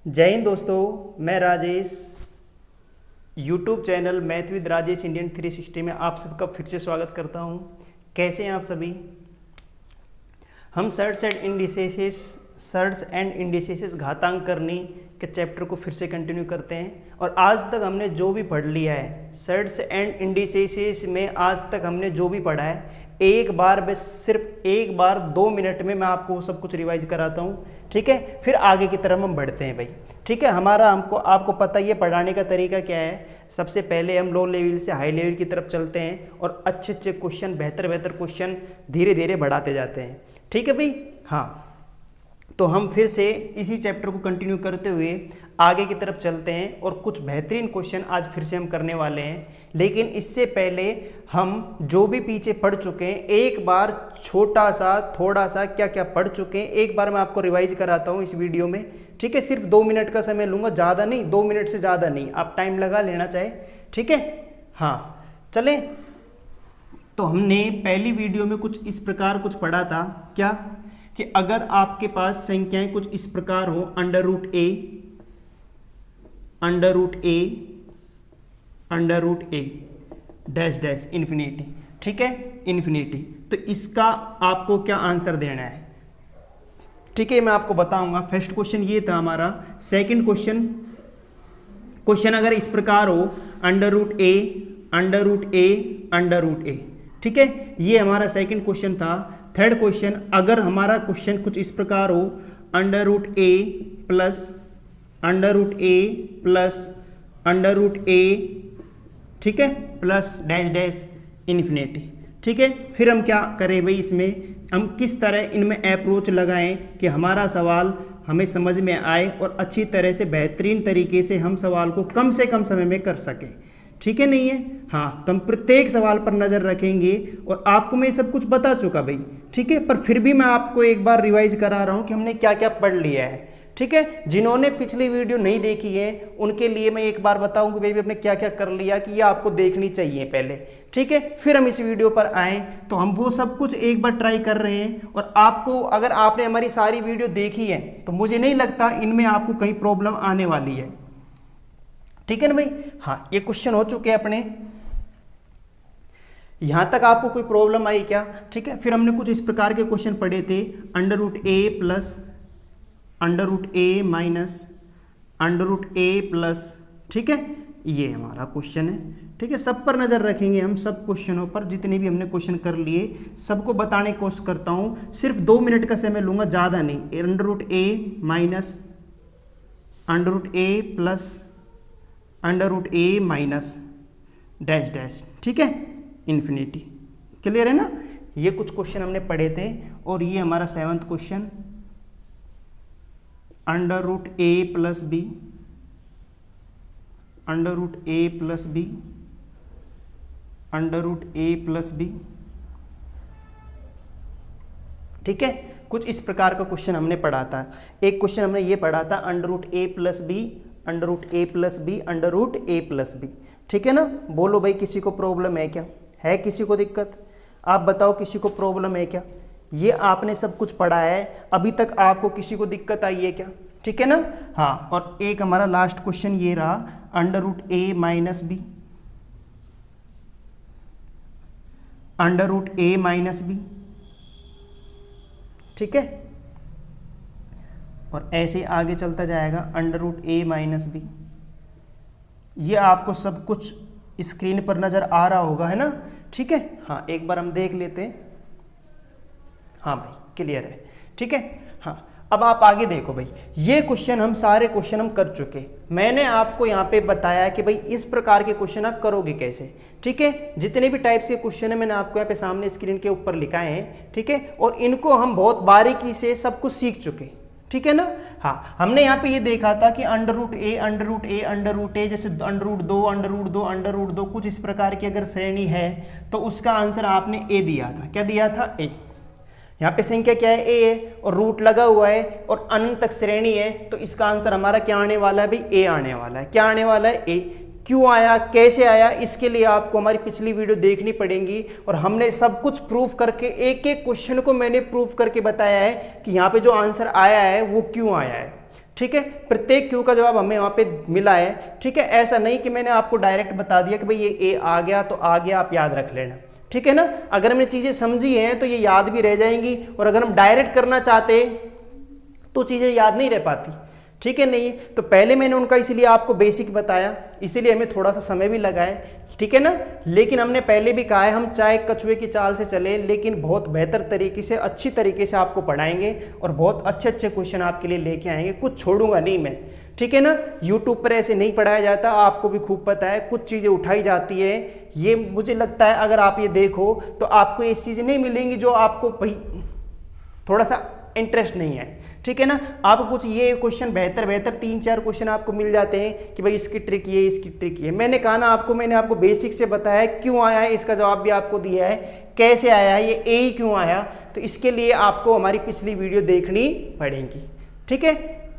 जय हिंद दोस्तों, मैं Rajesh YouTube channel math with Rajesh Indian 360 में आप सबका फिर से स्वागत करता हूं। कैसे हैं आप सभी। हम सर्ट्स एंड इंडिसेस घातांक करनी के चैप्टर को फिर से कंटिन्यू करते हैं। और आज तक हमने जो भी पढ़ लिया है सर्ट्स एंड इंडिसेस में, आज तक हमने जो भी पढ़ा है एक बार बस सिर्फ एक बार 2 मिनट में मैं आपको सब कुछ रिवाइज कराता हूँ। ठीक है, फिर आगे की तरफ हम बढ़ते हैं भाई। ठीक है, आपको पता ही है पढ़ाने का तरीका क्या है। सबसे पहले हम लो लेवल से हाई लेवल की तरफ चलते हैं और अच्छे क्वेश्चन, बेहतर क्वेश्चन धीरे धीरे बढ़ाते जाते हैं। ठीक है भाई। हाँ, तो हम फिर से इसी चैप्टर को कंटिन्यू करते हुए आगे की तरफ चलते हैं और कुछ बेहतरीन क्वेश्चन आज फिर से हम करने वाले हैं। लेकिन इससे पहले हम जो भी पीछे पढ़ चुके हैं एक बार थोड़ा सा क्या क्या पढ़ चुके हैं एक बार मैं आपको रिवाइज कराता हूँ इस वीडियो में। ठीक है, सिर्फ 2 मिनट का समय लूँगा, ज़्यादा नहीं, 2 मिनट से ज़्यादा नहीं, आप टाइम लगा लेना चाहे। ठीक है। हाँ चलें, तो हमने पहली वीडियो में कुछ इस प्रकार कुछ पढ़ा था क्या, कि अगर आपके पास संख्याएं कुछ इस प्रकार हो, अंडर रूट ए डैश डैश इन्फिनिटी। ठीक है, इन्फिनिटी, तो इसका आपको क्या आंसर देना है। ठीक है, मैं आपको बताऊंगा। फर्स्ट क्वेश्चन ये था हमारा। सेकंड क्वेश्चन अगर इस प्रकार हो, अंडर रूट ए। ठीक है, ये हमारा सेकंड क्वेश्चन था। थर्ड क्वेश्चन अगर हमारा क्वेश्चन कुछ इस प्रकार हो, अंडर रूट ए प्लस ठीक है, प्लस डैश डैश इन्फिनिटी। ठीक है, फिर हम क्या करें भाई, इसमें हम किस तरह इनमें अप्रोच लगाएं कि हमारा सवाल हमें समझ में आए और अच्छी तरह से बेहतरीन तरीके से हम सवाल को कम से कम समय में कर सकें। ठीक है, नहीं है। हाँ, तो हम प्रत्येक सवाल पर नज़र रखेंगे और आपको मैं सब कुछ बता चुका भाई। ठीक है, पर फिर भी मैं आपको एक बार रिवाइज करा रहा हूँ कि हमने क्या क्या पढ़ लिया है। ठीक है, जिन्होंने पिछली वीडियो नहीं देखी है उनके लिए मैं एक बार बताऊं कि भाई हमने क्या क्या कर लिया, कि ये आपको देखनी चाहिए पहले। ठीक है, फिर हम इस वीडियो पर आए तो हम वो सब कुछ एक बार ट्राई कर रहे हैं। और आपको अगर आपने हमारी सारी वीडियो देखी है तो मुझे नहीं लगता इनमें आपको कहीं प्रॉब्लम आने वाली है। ठीक है ना भाई। हाँ, ये क्वेश्चन हो चुके हैं अपने, यहां तक आपको कोई प्रॉब्लम आई क्या। ठीक है, फिर हमने कुछ इस प्रकार के क्वेश्चन पढ़े थे, under root a plus under root a minus under root a plus. ठीक है, ये हमारा क्वेश्चन है। ठीक है, सब पर नज़र रखेंगे हम, सब क्वेश्चनों पर, जितने भी हमने क्वेश्चन कर लिए सबको बताने की कोशिश करता हूँ। सिर्फ 2 मिनट का समय लूँगा, ज़्यादा नहीं। Under root a minus under root a plus under root a minus dash dash. ठीक है, इन्फिनिटी। क्लियर है ना। ये कुछ क्वेश्चन हमने पढ़े थे और ये हमारा 7वां question, under root a plus b under root a plus b under root a plus b. ठीक है, कुछ इस प्रकार का क्वेश्चन हमने पढ़ा था। एक क्वेश्चन हमने ये पढ़ा था, under root a plus b under root a plus b under root a plus b. ठीक है ना। बोलो भाई, किसी को प्रॉब्लम है क्या, है किसी को दिक्कत, आप बताओ किसी को प्रॉब्लम है क्या। ये आपने सब कुछ पढ़ा है, अभी तक आपको किसी को दिक्कत आई है क्या। ठीक है ना। हाँ, और एक हमारा लास्ट क्वेश्चन ये रहा, under root a minus b under root a minus b. ठीक है, और ऐसे आगे चलता जाएगा, under root a minus b. ये आपको सब कुछ स्क्रीन पर नजर आ रहा होगा, है ना। ठीक है। हाँ, एक बार हम देख लेते हैं। हाँ भाई, क्लियर है। ठीक है। हाँ, अब आप आगे देखो भाई, ये क्वेश्चन हम सारे क्वेश्चन हम कर चुके। मैंने आपको यहाँ पे बताया कि भाई इस प्रकार के क्वेश्चन आप करोगे कैसे। ठीक है, जितने भी टाइप्स के क्वेश्चन है मैंने आपको यहाँ पे सामने स्क्रीन के ऊपर लिखाए हैं। ठीक है, और इनको हम बहुत बारीकी से सब कुछ सीख चुके। ठीक है ना। हाँ, हमने यहाँ पे ये देखा था कि अंडर रूट ए जैसे अंडर रूट दो कुछ इस प्रकार की अगर श्रेणी है तो उसका आंसर आपने ए दिया था। क्या दिया था, ए। यहाँ पे संख्या क्या है, ए है, और रूट लगा हुआ है और अनंत तक श्रेणी है, तो इसका आंसर हमारा क्या आने वाला है भाई, ए आने वाला है। क्या आने वाला है, ए। क्यों आया, कैसे आया, इसके लिए आपको हमारी पिछली वीडियो देखनी पड़ेगी। और हमने सब कुछ प्रूफ करके, एक एक क्वेश्चन को मैंने प्रूफ करके बताया है कि यहाँ पे जो आंसर आया है वो क्यों आया है। ठीक है, प्रत्येक क्यू का जवाब हमें वहां पे मिला है। ठीक है, ऐसा नहीं कि मैंने आपको डायरेक्ट बता दिया कि भाई ये ए आ गया तो आ गया, आप याद रख लेना। ठीक है ना, अगर हमने चीजें समझी हैं तो ये याद भी रह जाएंगी, और अगर हम डायरेक्ट करना चाहते तो चीजें याद नहीं रह पाती। ठीक है, नहीं तो पहले मैंने उनका इसलिए आपको बेसिक बताया, इसीलिए हमें थोड़ा सा समय भी लगा है। ठीक है ना, लेकिन हमने पहले भी कहा है हम चाहे कछुए की चाल से चले, लेकिन बहुत बेहतर तरीके से, अच्छी तरीके से आपको पढ़ाएंगे और बहुत अच्छे अच्छे क्वेश्चन आपके लिए लेके आएंगे, कुछ छोड़ूंगा नहीं मैं। ठीक है ना, यूट्यूब पर ऐसे नहीं पढ़ाया जाता, आपको भी खूब पता है, कुछ चीज़ें उठाई जाती है। ये मुझे लगता है अगर आप ये देखो तो आपको ये चीज़ें नहीं मिलेंगी जो आपको भाई थोड़ा सा इंटरेस्ट नहीं है। ठीक है ना, आपको कुछ ये क्वेश्चन बेहतर 3-4 क्वेश्चन आपको मिल जाते हैं कि भाई इसकी ट्रिक ये, इसकी ट्रिक ये। मैंने कहा ना आपको, मैंने आपको बेसिक से बताया है, क्यों आया है इसका जवाब भी आपको दिया है, कैसे आया है, ये ए ही क्यों आया, तो इसके लिए आपको हमारी पिछली वीडियो देखनी पड़ेगी। ठीक है,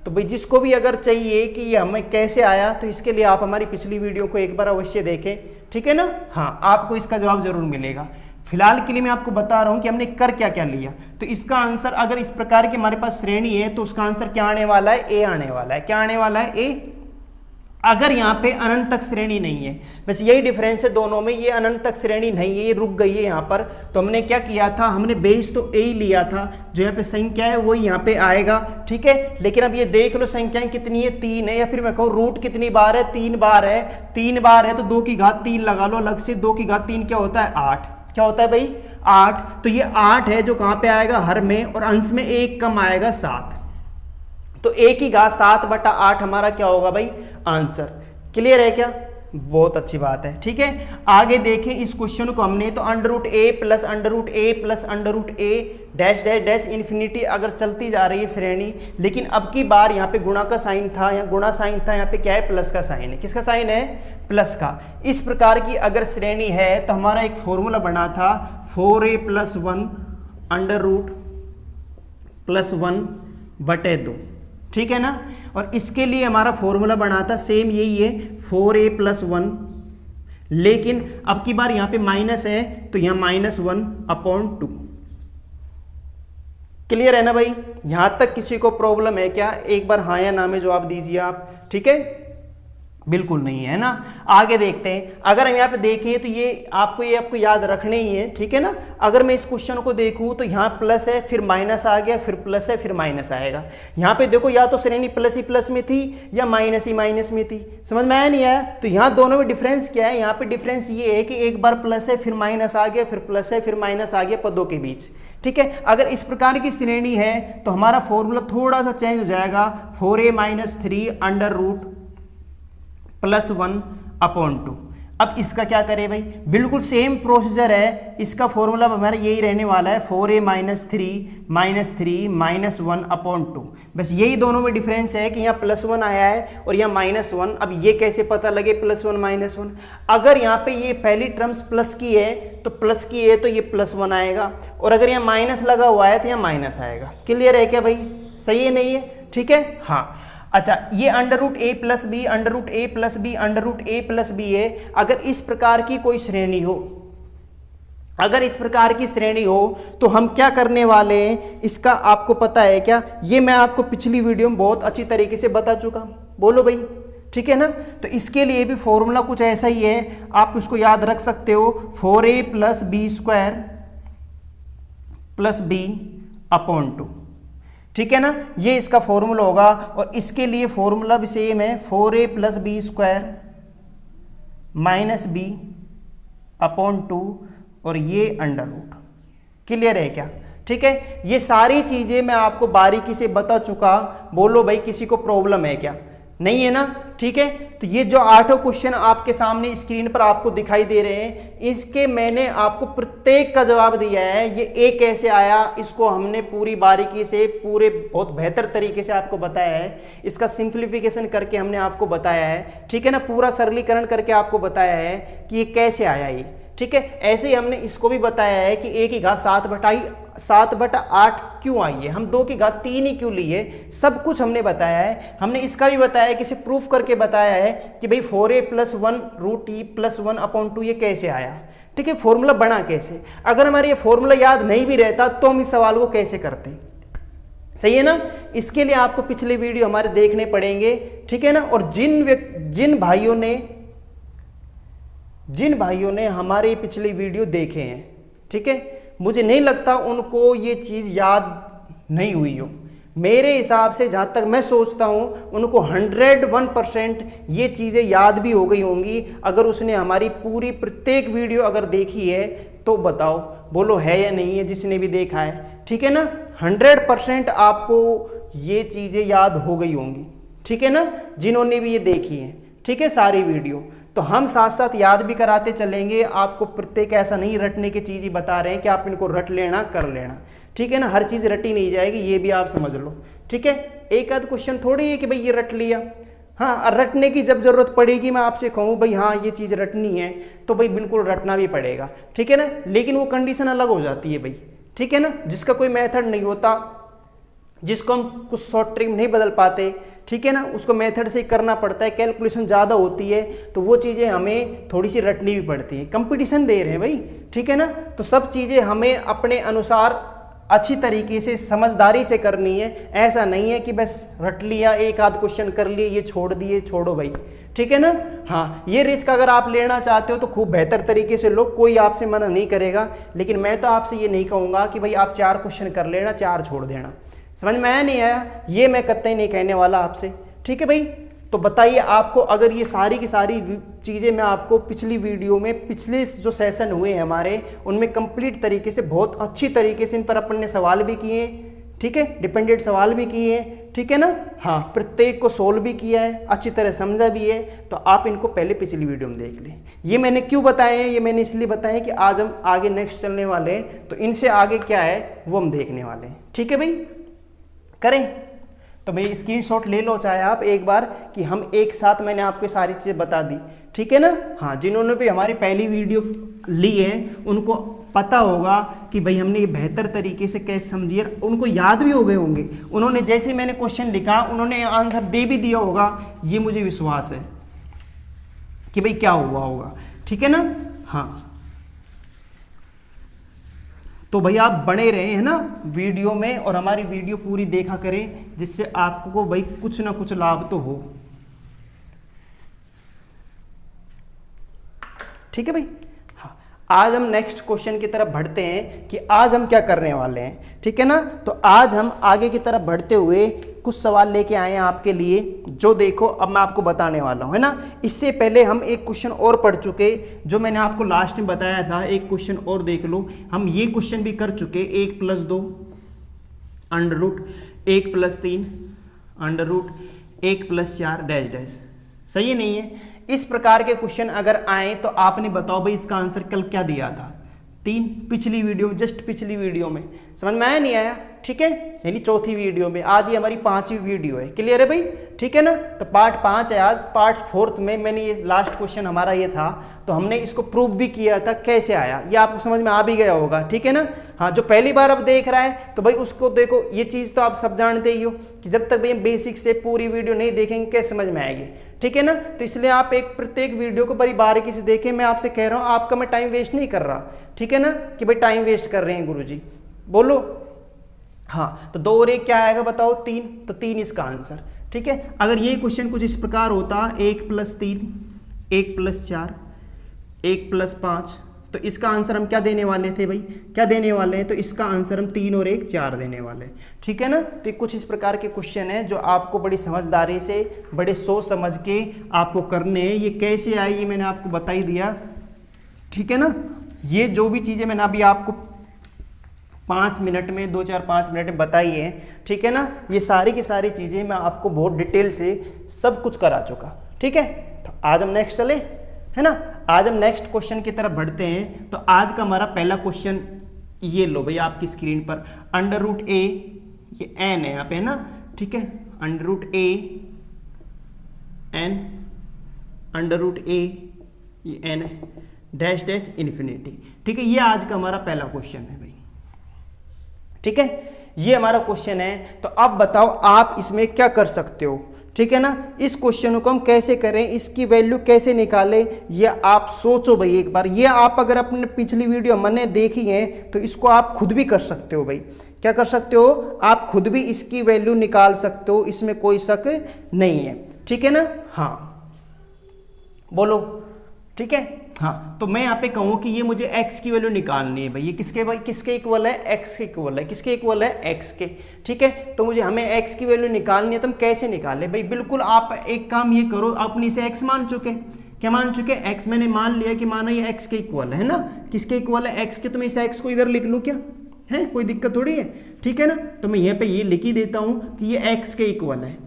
तो भाई जिसको भी अगर चाहिए कि ये हमें कैसे आया, तो इसके लिए आप हमारी पिछली वीडियो को एक बार अवश्य देखें। ठीक है ना, हाँ, आपको इसका जवाब जरूर मिलेगा। फिलहाल के लिए मैं आपको बता रहा हूं कि हमने कर क्या क्या लिया। तो इसका आंसर, अगर इस प्रकार की हमारे पास श्रेणी है तो उसका आंसर क्या आने वाला है, ए आने वाला है। क्या आने वाला है, ए। अगर यहाँ पे अनंत तक श्रेणी नहीं है, बस यही डिफरेंस है दोनों में, ये अनंत तक श्रेणी नहीं है, ये रुक गई है यहाँ पर, तो हमने क्या किया था, हमने बेस तो ए ही लिया था, जो यहाँ पे संख्या है वही यहाँ पे आएगा। ठीक है, लेकिन अब ये देख लो संख्याएं कितनी है, 3 है, या फिर मैं कहूँ रूट कितनी बार है, 3 बार है। 3 बार है तो 2 की घात 3 लगा लो अलग से, 2 की घात 3 क्या होता है, 8। क्या होता है भाई, 8। तो ये 8 है जो कहां पे आएगा, हर में, और अंश में 1 कम आएगा, 7। तो 1 की घात 7/8 हमारा क्या होगा भाई, आंसर। क्लियर है क्या, बहुत अच्छी बात है। ठीक है, आगे देखें इस क्वेश्चन को हमने, तो √a plus √a plus √a dash dash dash infinity अगर चलती जा रही है श्रेणी, लेकिन अब की बार यहाँ पे गुणा का साइन था, यहाँ गुणा साइन था, यहाँ पे क्या है, प्लस का साइन है। किसका साइन है, प्लस का। इस प्रकार की अगर श्रेणी है तो हमारा एक फॉर्मूला बना था 4a + 1 √+1/2। ठीक है ना, और इसके लिए हमारा फॉर्मूला बना था सेम यही है, 4a + 1, लेकिन अब की बार यहाँ पे माइनस है तो यहाँ -1/2। क्लियर है ना भाई, यहां तक किसी को प्रॉब्लम है क्या, एक बार हाँ या ना में जवाब दीजिए आप। ठीक है, बिल्कुल नहीं है ना। आगे देखते हैं, अगर हम यहाँ पे देखें तो ये आपको याद रखने ही है। ठीक है ना, अगर मैं इस क्वेश्चन को देखूं तो यहाँ प्लस है, फिर माइनस आ गया, फिर प्लस है, फिर माइनस आएगा। यहाँ पे देखो या तो श्रेणी प्लस ही प्लस में थी या माइनस ही माइनस में थी, समझ में आया नहीं आया। तो यहाँ दोनों में डिफरेंस क्या है, यहाँ पे डिफरेंस ये है कि एक बार प्लस है, फिर माइनस आ गया, फिर प्लस है, फिर माइनस आ गया पदों के बीच। ठीक है, अगर इस प्रकार की श्रेणी है तो हमारा फॉर्मूला थोड़ा सा चेंज हो जाएगा, 4a - 3 √+1/2। अब इसका क्या करें भाई, बिल्कुल सेम प्रोसीजर है, इसका फॉर्मूला हमारा यही रहने वाला है, 4a - 3 -1/2। बस यही दोनों में डिफरेंस है कि यहाँ +1 आया है और यहाँ -1। अब ये कैसे पता लगे +1 -1, अगर यहाँ पे ये पहली टर्म्स प्लस की है तो ये +1 आएगा, और अगर यहाँ माइनस लगा हुआ है तो यहाँ माइनस आएगा। क्लियर है क्या भाई, सही है नहीं है, ठीक है। हाँ अच्छा, ये √a + b √a + b है। अगर इस प्रकार की कोई श्रेणी हो, अगर इस प्रकार की श्रेणी हो तो हम क्या करने वाले हैं, इसका आपको पता है क्या, ये मैं आपको पिछली वीडियो में बहुत अच्छी तरीके से बता चुका, बोलो भाई, ठीक है ना। तो इसके लिए भी फॉर्मूला कुछ ऐसा ही है, आप उसको याद रख सकते हो, 4a + b² + b/2, ठीक है ना, ये इसका फॉर्मूला होगा। और इसके लिए फॉर्मूला भी सेम है, 4a + b² - b/2 और ये √। क्लियर है क्या, ठीक है। ये सारी चीजें मैं आपको बारीकी से बता चुका, बोलो भाई किसी को प्रॉब्लम है क्या, नहीं है ना, ठीक है। तो ये जो 8 क्वेश्चन आपके सामने स्क्रीन पर आपको दिखाई दे रहे हैं, इसके मैंने आपको प्रत्येक का जवाब दिया है। ये ए कैसे आया, इसको हमने पूरी बारीकी से, पूरे बहुत बेहतर तरीके से आपको बताया है। इसका सिंप्लीफिकेशन करके हमने आपको बताया है, ठीक है ना, पूरा सरलीकरण करके आपको बताया है कि ये कैसे आया ये, ठीक है। ऐसे ही हमने इसको भी बताया है कि a की घात 7/8 क्यों आई है, हम 2 की घात 3 ही क्यों ली है, सब कुछ हमने बताया है। हमने इसका भी बताया है कि इसे प्रूफ करके बताया है कि भाई 4a + 1 √t + 1/2 ये कैसे आया, ठीक है, फॉर्मूला बना कैसे। अगर हमारे ये फॉर्मूला याद नहीं भी रहता तो हम इस सवाल को कैसे करते, सही है ना। इसके लिए आपको पिछले वीडियो हमारे देखने पड़ेंगे, ठीक है ना। और जिन भाइयों ने हमारे पिछले वीडियो देखे हैं, ठीक है, मुझे नहीं लगता उनको ये चीज़ याद नहीं हुई हो। मेरे हिसाब से जहाँ तक मैं सोचता हूँ उनको 101% ये चीज़ें याद भी हो गई होंगी। अगर उसने हमारी पूरी प्रत्येक वीडियो अगर देखी है तो बताओ, बोलो है या नहीं है, जिसने भी देखा है, ठीक है ना। 100% आपको ये चीज़ें याद हो गई होंगी, ठीक है ना, जिन्होंने भी ये देखी है, ठीक है, सारी वीडियो। तो हम साथ साथ याद भी कराते चलेंगे आपको, प्रत्येक ऐसा नहीं रटने की चीज़ ही बता रहे हैं कि आप इनको रट लेना कर लेना, ठीक है ना। हर चीज़ रटी नहीं जाएगी, ये भी आप समझ लो, ठीक है। एक आध क्वेश्चन थोड़ी है कि भाई ये रट लिया, हाँ, रटने की जब जरूरत पड़ेगी मैं आपसे कहूँ भाई हाँ ये चीज़ रटनी है तो भाई बिल्कुल रटना भी पड़ेगा, ठीक है ना। लेकिन वो कंडीशन अलग हो जाती है भाई, ठीक है ना, जिसका कोई मेथड नहीं होता, जिसको हम कुछ शॉर्ट ट्रिक नहीं बदल पाते, ठीक है ना, उसको मेथड से करना पड़ता है, कैलकुलेशन ज़्यादा होती है, तो वो चीज़ें हमें थोड़ी सी रटनी भी पड़ती है। कंपटीशन दे रहे हैं भाई, ठीक है ना, तो सब चीज़ें हमें अपने अनुसार अच्छी तरीके से समझदारी से करनी है। ऐसा नहीं है कि बस रट लिया, एक आध क्वेश्चन कर लिए, ये छोड़ दिए, छोड़ो भाई, ठीक है ना। हाँ, ये रिस्क अगर आप लेना चाहते हो तो खूब बेहतर तरीके से लो, कोई आपसे मना नहीं करेगा। लेकिन मैं तो आपसे ये नहीं कहूँगा कि भाई आप 4 क्वेश्चन कर लेना, 4 छोड़ देना। समझ में आया नहीं आया, ये मैं कतई नहीं कहने वाला आपसे, ठीक है भाई। तो बताइए आपको, अगर ये सारी की सारी चीज़ें मैं आपको पिछली वीडियो में, पिछले जो सेशन हुए हैं हमारे, उनमें कंप्लीट तरीके से, बहुत अच्छी तरीके से इन पर अपन ने सवाल भी किए, ठीक है, डिपेंडेंट सवाल भी किए हैं, ठीक है ना। हाँ, प्रत्येक को सोल्व भी किया है, अच्छी तरह समझा भी है। तो आप इनको पहले पिछली वीडियो में देख लें। ये मैंने क्यों बताए हैं, ये मैंने इसलिए बताया कि आज हम आगे नेक्स्ट चलने वाले हैं, तो इनसे आगे क्या है वो हम देखने वाले हैं, ठीक है भाई। करें तो भाई स्क्रीनशॉट ले लो चाहे आप एक बार, कि हम एक साथ, मैंने आपको सारी चीज़ें बता दी, ठीक है ना। हाँ, जिन्होंने भी हमारी पहली वीडियो ली है उनको पता होगा कि भाई हमने ये बेहतर तरीके से कैसे समझिए, उनको याद भी हो गए होंगे। उन्होंने जैसे मैंने क्वेश्चन लिखा उन्होंने आंसर दे भी दिया होगा, ये मुझे विश्वास है कि भाई क्या हुआ होगा, ठीक है ना। हाँ, तो भाई आप बने रहे हैं ना वीडियो में, और हमारी वीडियो पूरी देखा करें, जिससे आपको भाई कुछ ना कुछ लाभ तो हो, ठीक है भाई। हाँ, आज हम नेक्स्ट क्वेश्चन की तरफ बढ़ते हैं कि आज हम क्या करने वाले हैं, ठीक है ना। तो आज हम आगे की तरफ बढ़ते हुए कुछ सवाल लेके आए हैं आपके लिए, जो देखो अब मैं आपको बताने वाला हूं, है ना। इससे पहले हम एक क्वेश्चन और पढ़ चुके, जो मैंने आपको लास्ट में बताया था। एक क्वेश्चन और देख लो, हम ये क्वेश्चन भी कर चुके, 1 + 2 √ 1 + 3 √ 1 + 4 डैश डैश, सही है नहीं है। इस प्रकार के क्वेश्चन अगर आए तो आपने बताओ भाई इसका आंसर कल क्या दिया था, 3, पिछली वीडियो, जस्ट पिछली वीडियो में। समझ में आया नहीं आया, ठीक है, यानी चौथी वीडियो में। आज ये हमारी 5वीं वीडियो है, क्लियर है भाई, ठीक है ना। तो पार्ट 5 है आज, पार्ट 4 में मैंने ये लास्ट क्वेश्चन हमारा ये था, तो हमने इसको प्रूव भी किया था कैसे आया, ये आपको समझ में आ भी गया होगा, ठीक है ना। हाँ, जो पहली बार अब देख रहा है तो भाई उसको देखो, ये चीज़ तो आप सब जानते ही हो कि जब तक भाई हम बेसिक से पूरी वीडियो नहीं देखेंगे कैसे समझ में आएगी, ठीक है ना। तो इसलिए आप एक प्रत्येक वीडियो को बड़ी बारीकी से देखें। मैं आपसे कह रहा हूँ, आपका मैं टाइम वेस्ट नहीं कर रहा, ठीक है ना, कि भाई टाइम वेस्ट कर रहे हैं गुरुजी, बोलो। हाँ, तो 2 और 1 क्या आएगा बताओ, 3, तो 3 इसका आंसर, ठीक है। अगर ये क्वेश्चन कुछ इस प्रकार होता, 1 + 3 1 + 4 1 + 5, तो इसका आंसर हम क्या देने वाले थे भाई, क्या देने वाले हैं, तो इसका आंसर हम 3 और 1 4 देने वाले हैं, ठीक है ना। तो कुछ इस प्रकार के क्वेश्चन है जो आपको बड़ी समझदारी से, बड़े सोच समझ के आपको करने हैं। ये कैसे आए ये मैंने आपको बता ही दिया, ठीक है ना। ये जो भी चीज़ें मैंने अभी आपको 5 मिनट में, 2 4 5 मिनट में बताई है, ठीक है ना, ये सारी की सारी चीज़ें मैं आपको बहुत डिटेल से सब कुछ करा चुका, ठीक है। तो आज हम नेक्स्ट चले, है ना, आज हम नेक्स्ट क्वेश्चन की तरफ बढ़ते हैं। तो आज का हमारा पहला क्वेश्चन ये लो भाई आपकी स्क्रीन पर, √a, ये n है यहाँ पे, है ना, ठीक है, √a n √a ये n है, डैश डैश इन्फिनिटी, ठीक है। ये आज का हमारा पहला क्वेश्चन है भाई, ठीक है, ये हमारा क्वेश्चन है। तो अब बताओ आप इसमें क्या कर सकते हो, ठीक है ना। इस क्वेश्चन को हम कैसे करें, इसकी वैल्यू कैसे निकालें, ये आप सोचो भाई एक बार। ये आप अगर अपने पिछली वीडियो मैंने देखी है तो इसको आप खुद भी कर सकते हो भाई। क्या कर सकते हो, आप खुद भी इसकी वैल्यू निकाल सकते हो, इसमें कोई शक नहीं है। ठीक है ना, हाँ बोलो, ठीक है। हाँ तो मैं यहाँ पे कहूँ कि ये मुझे x की वैल्यू निकालनी है भाई, ये किसके इक्वल है, x के इक्वल है, किसके इक्वल है, x के। ठीक है, तो मुझे हमें x की वैल्यू निकालनी है, तो हम कैसे निकालें भाई, बिल्कुल आप एक काम ये करो, आपने इसे x मान चुके, क्या मान चुके, x मैंने मान लिया कि माना ये x के इक्वल है ना, किसके इक्वल है, x के। तो मैं इस x को इधर लिख लूँ, क्या है, कोई दिक्कत थोड़ी है, ठीक है ना। तो मैं यहाँ पे ये लिख ही देता हूँ कि ये x के इक्वल है,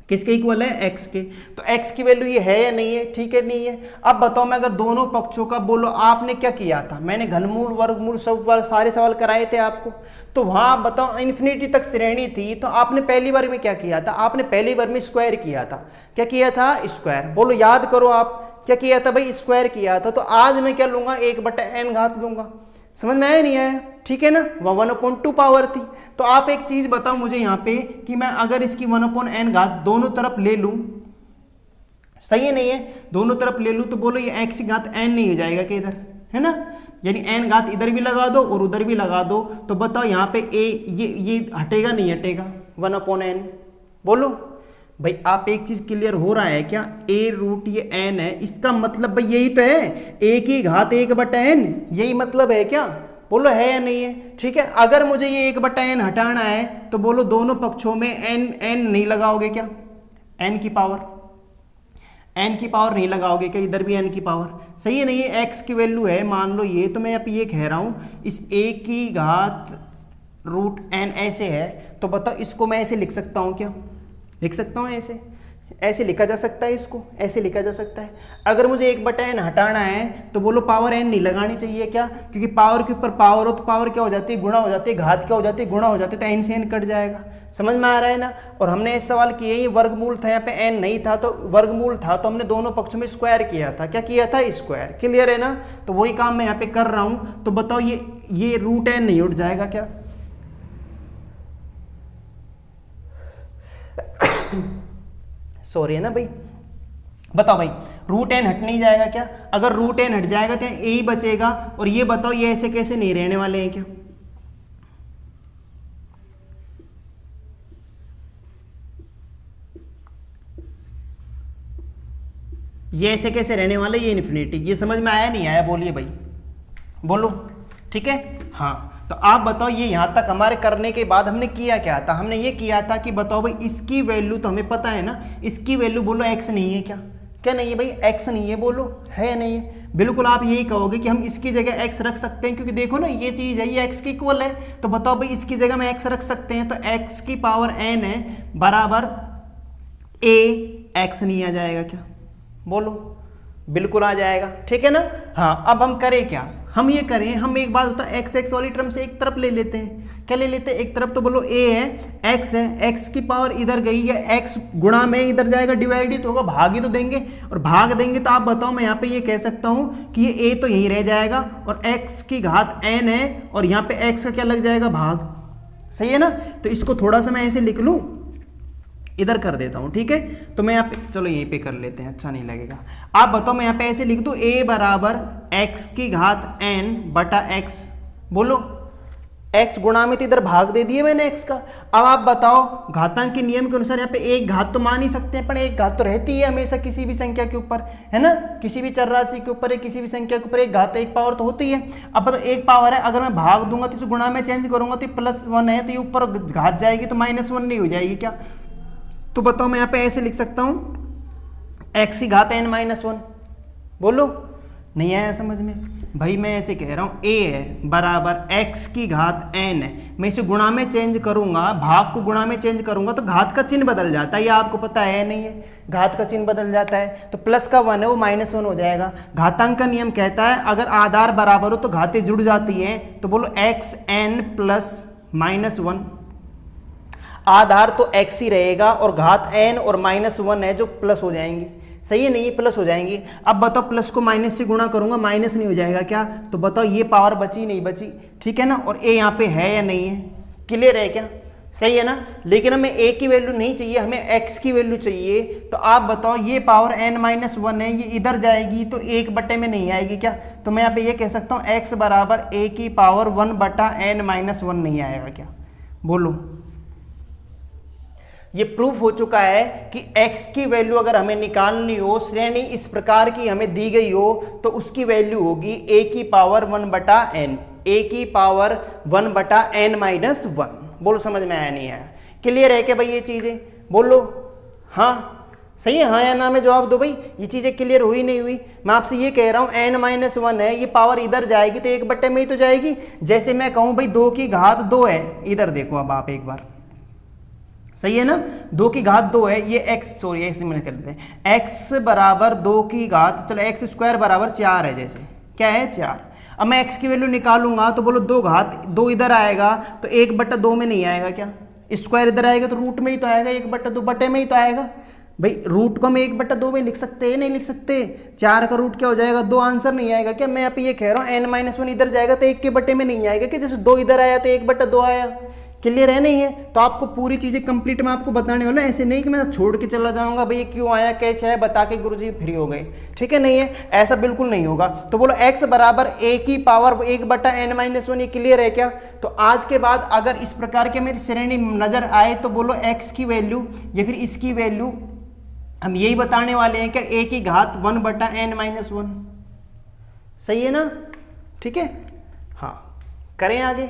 किसके इक्वल है, x के। तो x की वैल्यू ये है या नहीं है, ठीक है नहीं है। अब बताओ मैं अगर दोनों पक्षों का बोलो, आपने क्या किया था, मैंने घनमूल वर्गमूल सब सारे सवाल कराए थे आपको, तो वहां बताओ इन्फिनिटी तक श्रेणी थी, तो आपने पहली बार में क्या किया था, आपने पहली बार में स्क्वायर किया था, क्या किया था, स्क्वायर। बोलो याद करो आप क्या किया था भाई, स्क्वायर किया था। तो आज मैं क्या लूंगा, 1/n घात लूंगा, समझ में आया नहीं आया, ठीक है ना, 1/2 पावर थी। तो आप एक चीज बताओ मुझे यहाँ पे कि मैं अगर इसकी 1/n घात दोनों तरफ ले लूं, सही है नहीं है, दोनों तरफ ले लूं, तो बोलो ये x की घात n नहीं हो जाएगा कि इधर, है ना, यानी n घात इधर भी लगा दो और उधर भी लगा दो, तो बताओ यहाँ पे a ये हटेगा नहीं हटेगा, 1/n। बोलो भाई, आप एक चीज क्लियर हो रहा है क्या, a रूट ये n है, इसका मतलब भाई यही तो है, a की घात 1/n, यही मतलब है क्या, बोलो है या नहीं है। ठीक है, अगर मुझे ये 1/n हटाना है तो बोलो दोनों पक्षों में n नहीं लगाओगे क्या, n की पावर नहीं लगाओगे क्या, इधर भी n की पावर, सही है नहीं है। x की वैल्यू है मान लो ये, तो मैं यहाँ पे ये कह रहा हूँ इस a की घात रूट n ऐसे है, तो बताओ इसको मैं ऐसे लिख सकता हूँ क्या, लिख सकता हूँ ऐसे लिखा जा सकता है, इसको ऐसे लिखा जा सकता है। अगर मुझे 1/n हटाना है तो बोलो पावर n नहीं लगानी चाहिए क्या, क्योंकि पावर के ऊपर पावर हो तो पावर क्या हो जाती है, गुणा हो जाती है, घात क्या हो जाती है, गुणा हो जाती है, तो n से n कट जाएगा, समझ में आ रहा है ना। और हमने इस सवाल किए ये वर्गमूल था, यहाँ पे n नहीं था तो वर्गमूल था, तो हमने दोनों पक्षों में स्क्वायर किया था, क्या किया था, स्क्वायर, क्लियर है ना। तो वही काम मैं यहाँ पे कर रहा हूँ, तो बताओ ये रूट n नहीं उठ जाएगा क्या, सॉरी है ना भाई, बताओ भाई रूट n हट नहीं जाएगा क्या, अगर रूट n हट जाएगा तो a ही बचेगा, और ये बताओ ये ऐसे कैसे नहीं रहने वाले हैं क्या, ये ऐसे कैसे रहने वाले, ये इन्फिनिटी, ये समझ में आया नहीं आया, बोलिए भाई बोलो, ठीक है। हाँ तो आप बताओ ये यहाँ तक हमारे करने के बाद हमने किया क्या था, हमने ये किया था कि बताओ भाई इसकी वैल्यू तो हमें पता है ना, इसकी वैल्यू बोलो x नहीं है क्या, क्या नहीं है भाई, x नहीं है, बोलो है या नहीं है। बिल्कुल आप यही कहोगे कि हम इसकी जगह x रख सकते हैं, क्योंकि देखो ना ये चीज़ है, ये x की इक्वल है, तो बताओ भाई इसकी जगह में x रख सकते हैं, तो x की पावर n है बराबर a, x नहीं आ जाएगा क्या, बोलो बिल्कुल आ जाएगा, ठीक है ना। हाँ अब हम करें क्या, हम ये करें, हम एक बात होता है x वाली टर्म से एक तरफ ले लेते हैं, क्या ले लेते हैं एक तरफ, तो बोलो a है, x है, x की पावर इधर गई है, x गुणा में इधर जाएगा, डिवाइड ही तो होगा, भाग ही तो देंगे, और भाग देंगे तो आप बताओ मैं यहाँ पे ये कह सकता हूँ कि ये a तो यहीं रह जाएगा, और x की घात n है, और यहाँ पे x का क्या लग जाएगा, भाग, सही है ना। तो इसको थोड़ा सा मैं ऐसे लिख लूँ, इधर कर देता हूं, ठीक है। तो मैं यहाँ पे, चलो यहीं पे कर लेते हैं, अच्छा नहीं लगेगा। आप बताओ मैं यहाँ पे ऐसे लिख दूं a बराबर x की घात n बटा x, बोलो x गुणा में तो इधर भाग दे दिए मैंने x का। अब आप बताओ घातांक के नियम के अनुसार यहाँ पे एक घात तो मान ही सकते हैं, पर एक घात तो रहती है हमेशा किसी भी संख्या के ऊपर, है ना, किसी भी चर राशि के ऊपर, किसी भी संख्या के ऊपर एक घात, एक पावर तो होती है। अब बताओ एक पावर है, अगर मैं भाग दूंगा तो इसे गुणा में चेंज करूंगा तो +1 है, तो ये ऊपर घात जाएगी तो -1 नहीं हो जाएगी क्या। तो बताओ मैं यहाँ पे ऐसे लिख सकता हूं x की घात n-1, बोलो नहीं आया समझ में भाई, मैं ऐसे कह रहा हूं a है बराबर x की घात n है, मैं इसे गुणा में चेंज करूंगा, भाग को गुणा में चेंज करूंगा तो घात का चिन्ह बदल जाता है, ये आपको पता है नहीं है, घात का चिन्ह बदल जाता है, तो प्लस का 1 है वो -1 हो जाएगा। घातांक का नियम कहता है अगर आधार बराबर हो तो घातें जुड़ जाती हैं, तो बोलो xn + -1, आधार तो x ही रहेगा और घात n और -1 है जो प्लस हो जाएंगी, सही है नहीं, प्लस हो जाएंगी। अब बताओ प्लस को माइनस से गुणा करूंगा, माइनस नहीं हो जाएगा क्या, तो बताओ ये पावर बची नहीं बची, ठीक है ना। और a यहाँ पे है या नहीं है, क्लियर है क्या, सही है ना। लेकिन हमें a की वैल्यू नहीं चाहिए, हमें x की वैल्यू चाहिए। तो आप बताओ ये पावर n-1 है, ये इधर जाएगी तो 1/, में नहीं आएगी क्या? तो मैं यहाँ पे ये कह सकता हूँ x बराबर a की पावर 1/n-1 नहीं आएगा क्या? बोलो। ये प्रूफ हो चुका है कि x की वैल्यू अगर हमें निकालनी हो, श्रेणी इस प्रकार की हमें दी गई हो, तो उसकी वैल्यू होगी a की पावर 1/n, a की पावर 1/n-1। बोलो समझ में आया नहीं आया? क्लियर है क्या भाई ये चीजें? बोलो हाँ सही है, हाँ या ना में जवाब दो भाई। ये चीजें क्लियर हुई नहीं हुई? मैं आपसे ये कह रहा हूं n-1 है, ये पावर इधर जाएगी तो 1/, में ही तो जाएगी। जैसे मैं कहूं भाई 2 की घात 2 है, इधर देखो अब आप एक बार, सही है ना, 2 की घात 2 है, ये x, सॉरी ऐसे मैंने कर देते हैं, x बराबर 2 की घात, चलो x² बराबर 4 है, जैसे क्या है 4। अब मैं x की वैल्यू निकालूंगा तो बोलो 2 घात 2 इधर आएगा तो 1/2 में नहीं आएगा क्या? स्क्वायर इधर आएगा तो रूट में ही तो आएगा, 1/2 में ही तो आएगा भाई। रूट को हम 1/2 में लिख सकते हैं? नहीं लिख सकते। 4 का रूट क्या हो जाएगा? 2 आंसर नहीं आएगा क्या? मैं यहाँ पे ये कह रहा हूँ n-1 इधर जाएगा तो 1/, में नहीं आएगा कि जैसे 2 इधर आया तो 1/2 आया। क्लियर है नहीं है? तो आपको पूरी चीजें कंप्लीट मैं आपको बताने वाला, ऐसे नहीं कि मैं छोड़ के चला जाऊंगा भाई क्यों आया कैसे है बता के गुरुजी फ्री हो गए, ठीक है? नहीं है, ऐसा बिल्कुल नहीं होगा। तो बोलो x बराबर a की पावर 1/n-1, ये क्लियर है क्या? तो आज के बाद अगर इस प्रकार के मेरी श्रेणी नजर आए तो बोलो x की वैल्यू या फिर इसकी वैल्यू हम यही बताने वाले हैं कि a की घात 1/n-1, सही है ना? ठीक है, हाँ करें आगे।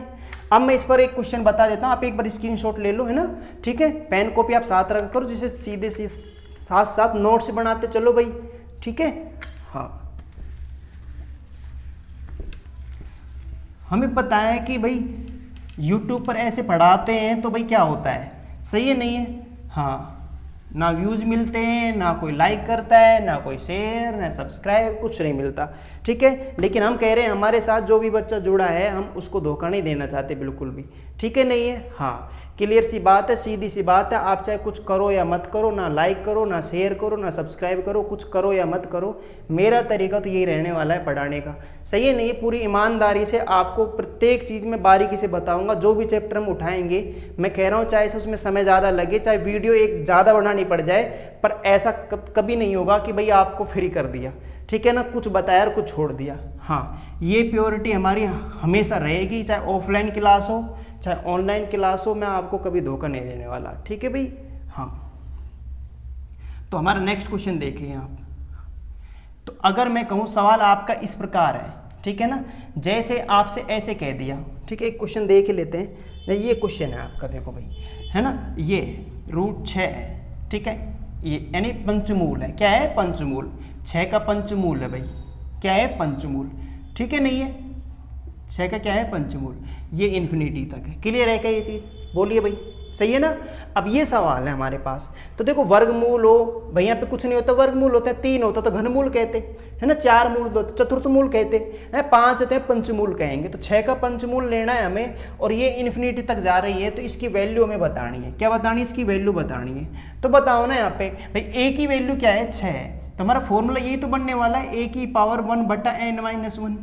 अब मैं इस पर एक क्वेश्चन बता देता हूं, आप एक बार स्क्रीनशॉट ले लो, है ना? ठीक है, पेन कॉपी आप साथ रखा करो, जिसे सीधे से साथ साथ नोट्स बनाते चलो भाई, ठीक है? हाँ, हमें पता है कि भाई YouTube पर ऐसे पढ़ाते हैं तो भाई क्या होता है, सही है नहीं है? हाँ, ना व्यूज मिलते हैं, ना कोई लाइक करता है, ना कोई शेयर, ना सब्सक्राइब, कुछ नहीं मिलता, ठीक है? लेकिन हम कह रहे हैं हमारे साथ जो भी बच्चा जुड़ा है हम उसको धोखा नहीं देना चाहते बिल्कुल भी, ठीक है नहीं है? हाँ, क्लियर सी बात है, सीधी सी बात है। आप चाहे कुछ करो या मत करो, ना लाइक करो, ना शेयर करो, ना सब्सक्राइब करो, कुछ करो या मत करो, मेरा तरीका तो यही रहने वाला है पढ़ाने का, सही है नहीं? पूरी ईमानदारी से आपको प्रत्येक चीज़ में बारीकी से बताऊंगा। जो भी चैप्टर हम उठाएंगे, मैं कह रहा हूँ चाहे से उसमें समय ज़्यादा लगे, चाहे वीडियो एक ज़्यादा बनानी पड़ जाए, पर ऐसा कभी नहीं होगा कि भाई आपको फ्री कर दिया, ठीक है ना? कुछ बताया और कुछ छोड़ दिया। हाँ, ये प्योरिटी हमारी हमेशा रहेगी, चाहे ऑफलाइन क्लास हो चाहे ऑनलाइन क्लास हो, मैं आपको कभी धोखा नहीं देने वाला, ठीक है भाई? हाँ, तो हमारा नेक्स्ट क्वेश्चन देखिए आप। तो अगर मैं कहूँ सवाल आपका इस प्रकार है, ठीक है ना? जैसे आपसे ऐसे कह दिया, ठीक है, एक क्वेश्चन देख लेते हैं। ये क्वेश्चन है आपका, देखो भाई, है ना? ये √6 है, ठीक है? ये यानी पंचमूल है, क्या है? पंचमूल। 6 का पंचमूल है भाई, क्या है? पंचमूल, ठीक है नहीं है? 6 का क्या है? पंचमूल। ये इन्फिनिटी तक है। क्लियर है क्या ये चीज़? बोलिए भाई, सही है ना? अब ये सवाल है हमारे पास, तो देखो वर्गमूल हो भाई, यहाँ पे कुछ नहीं होता, वर्गमूल होता है, 3 होता तो घनमूल कहते है ना, 4 मूल दो तो चतुर्थमूल कहते हैं, 5 होते हैं पंचमूल कहेंगे। तो 6 का पंचमूल लेना है हमें, और ये इन्फिनिटी तक जा रही है, तो इसकी वैल्यू हमें बतानी है। क्या बतानी है? इसकी वैल्यू बतानी है। तो बताओ ना यहाँ पे भाई, a की वैल्यू क्या है? 6 है, तो हमारा फॉर्मूला यही तो बनने वाला है, a की पावर 1/n-1,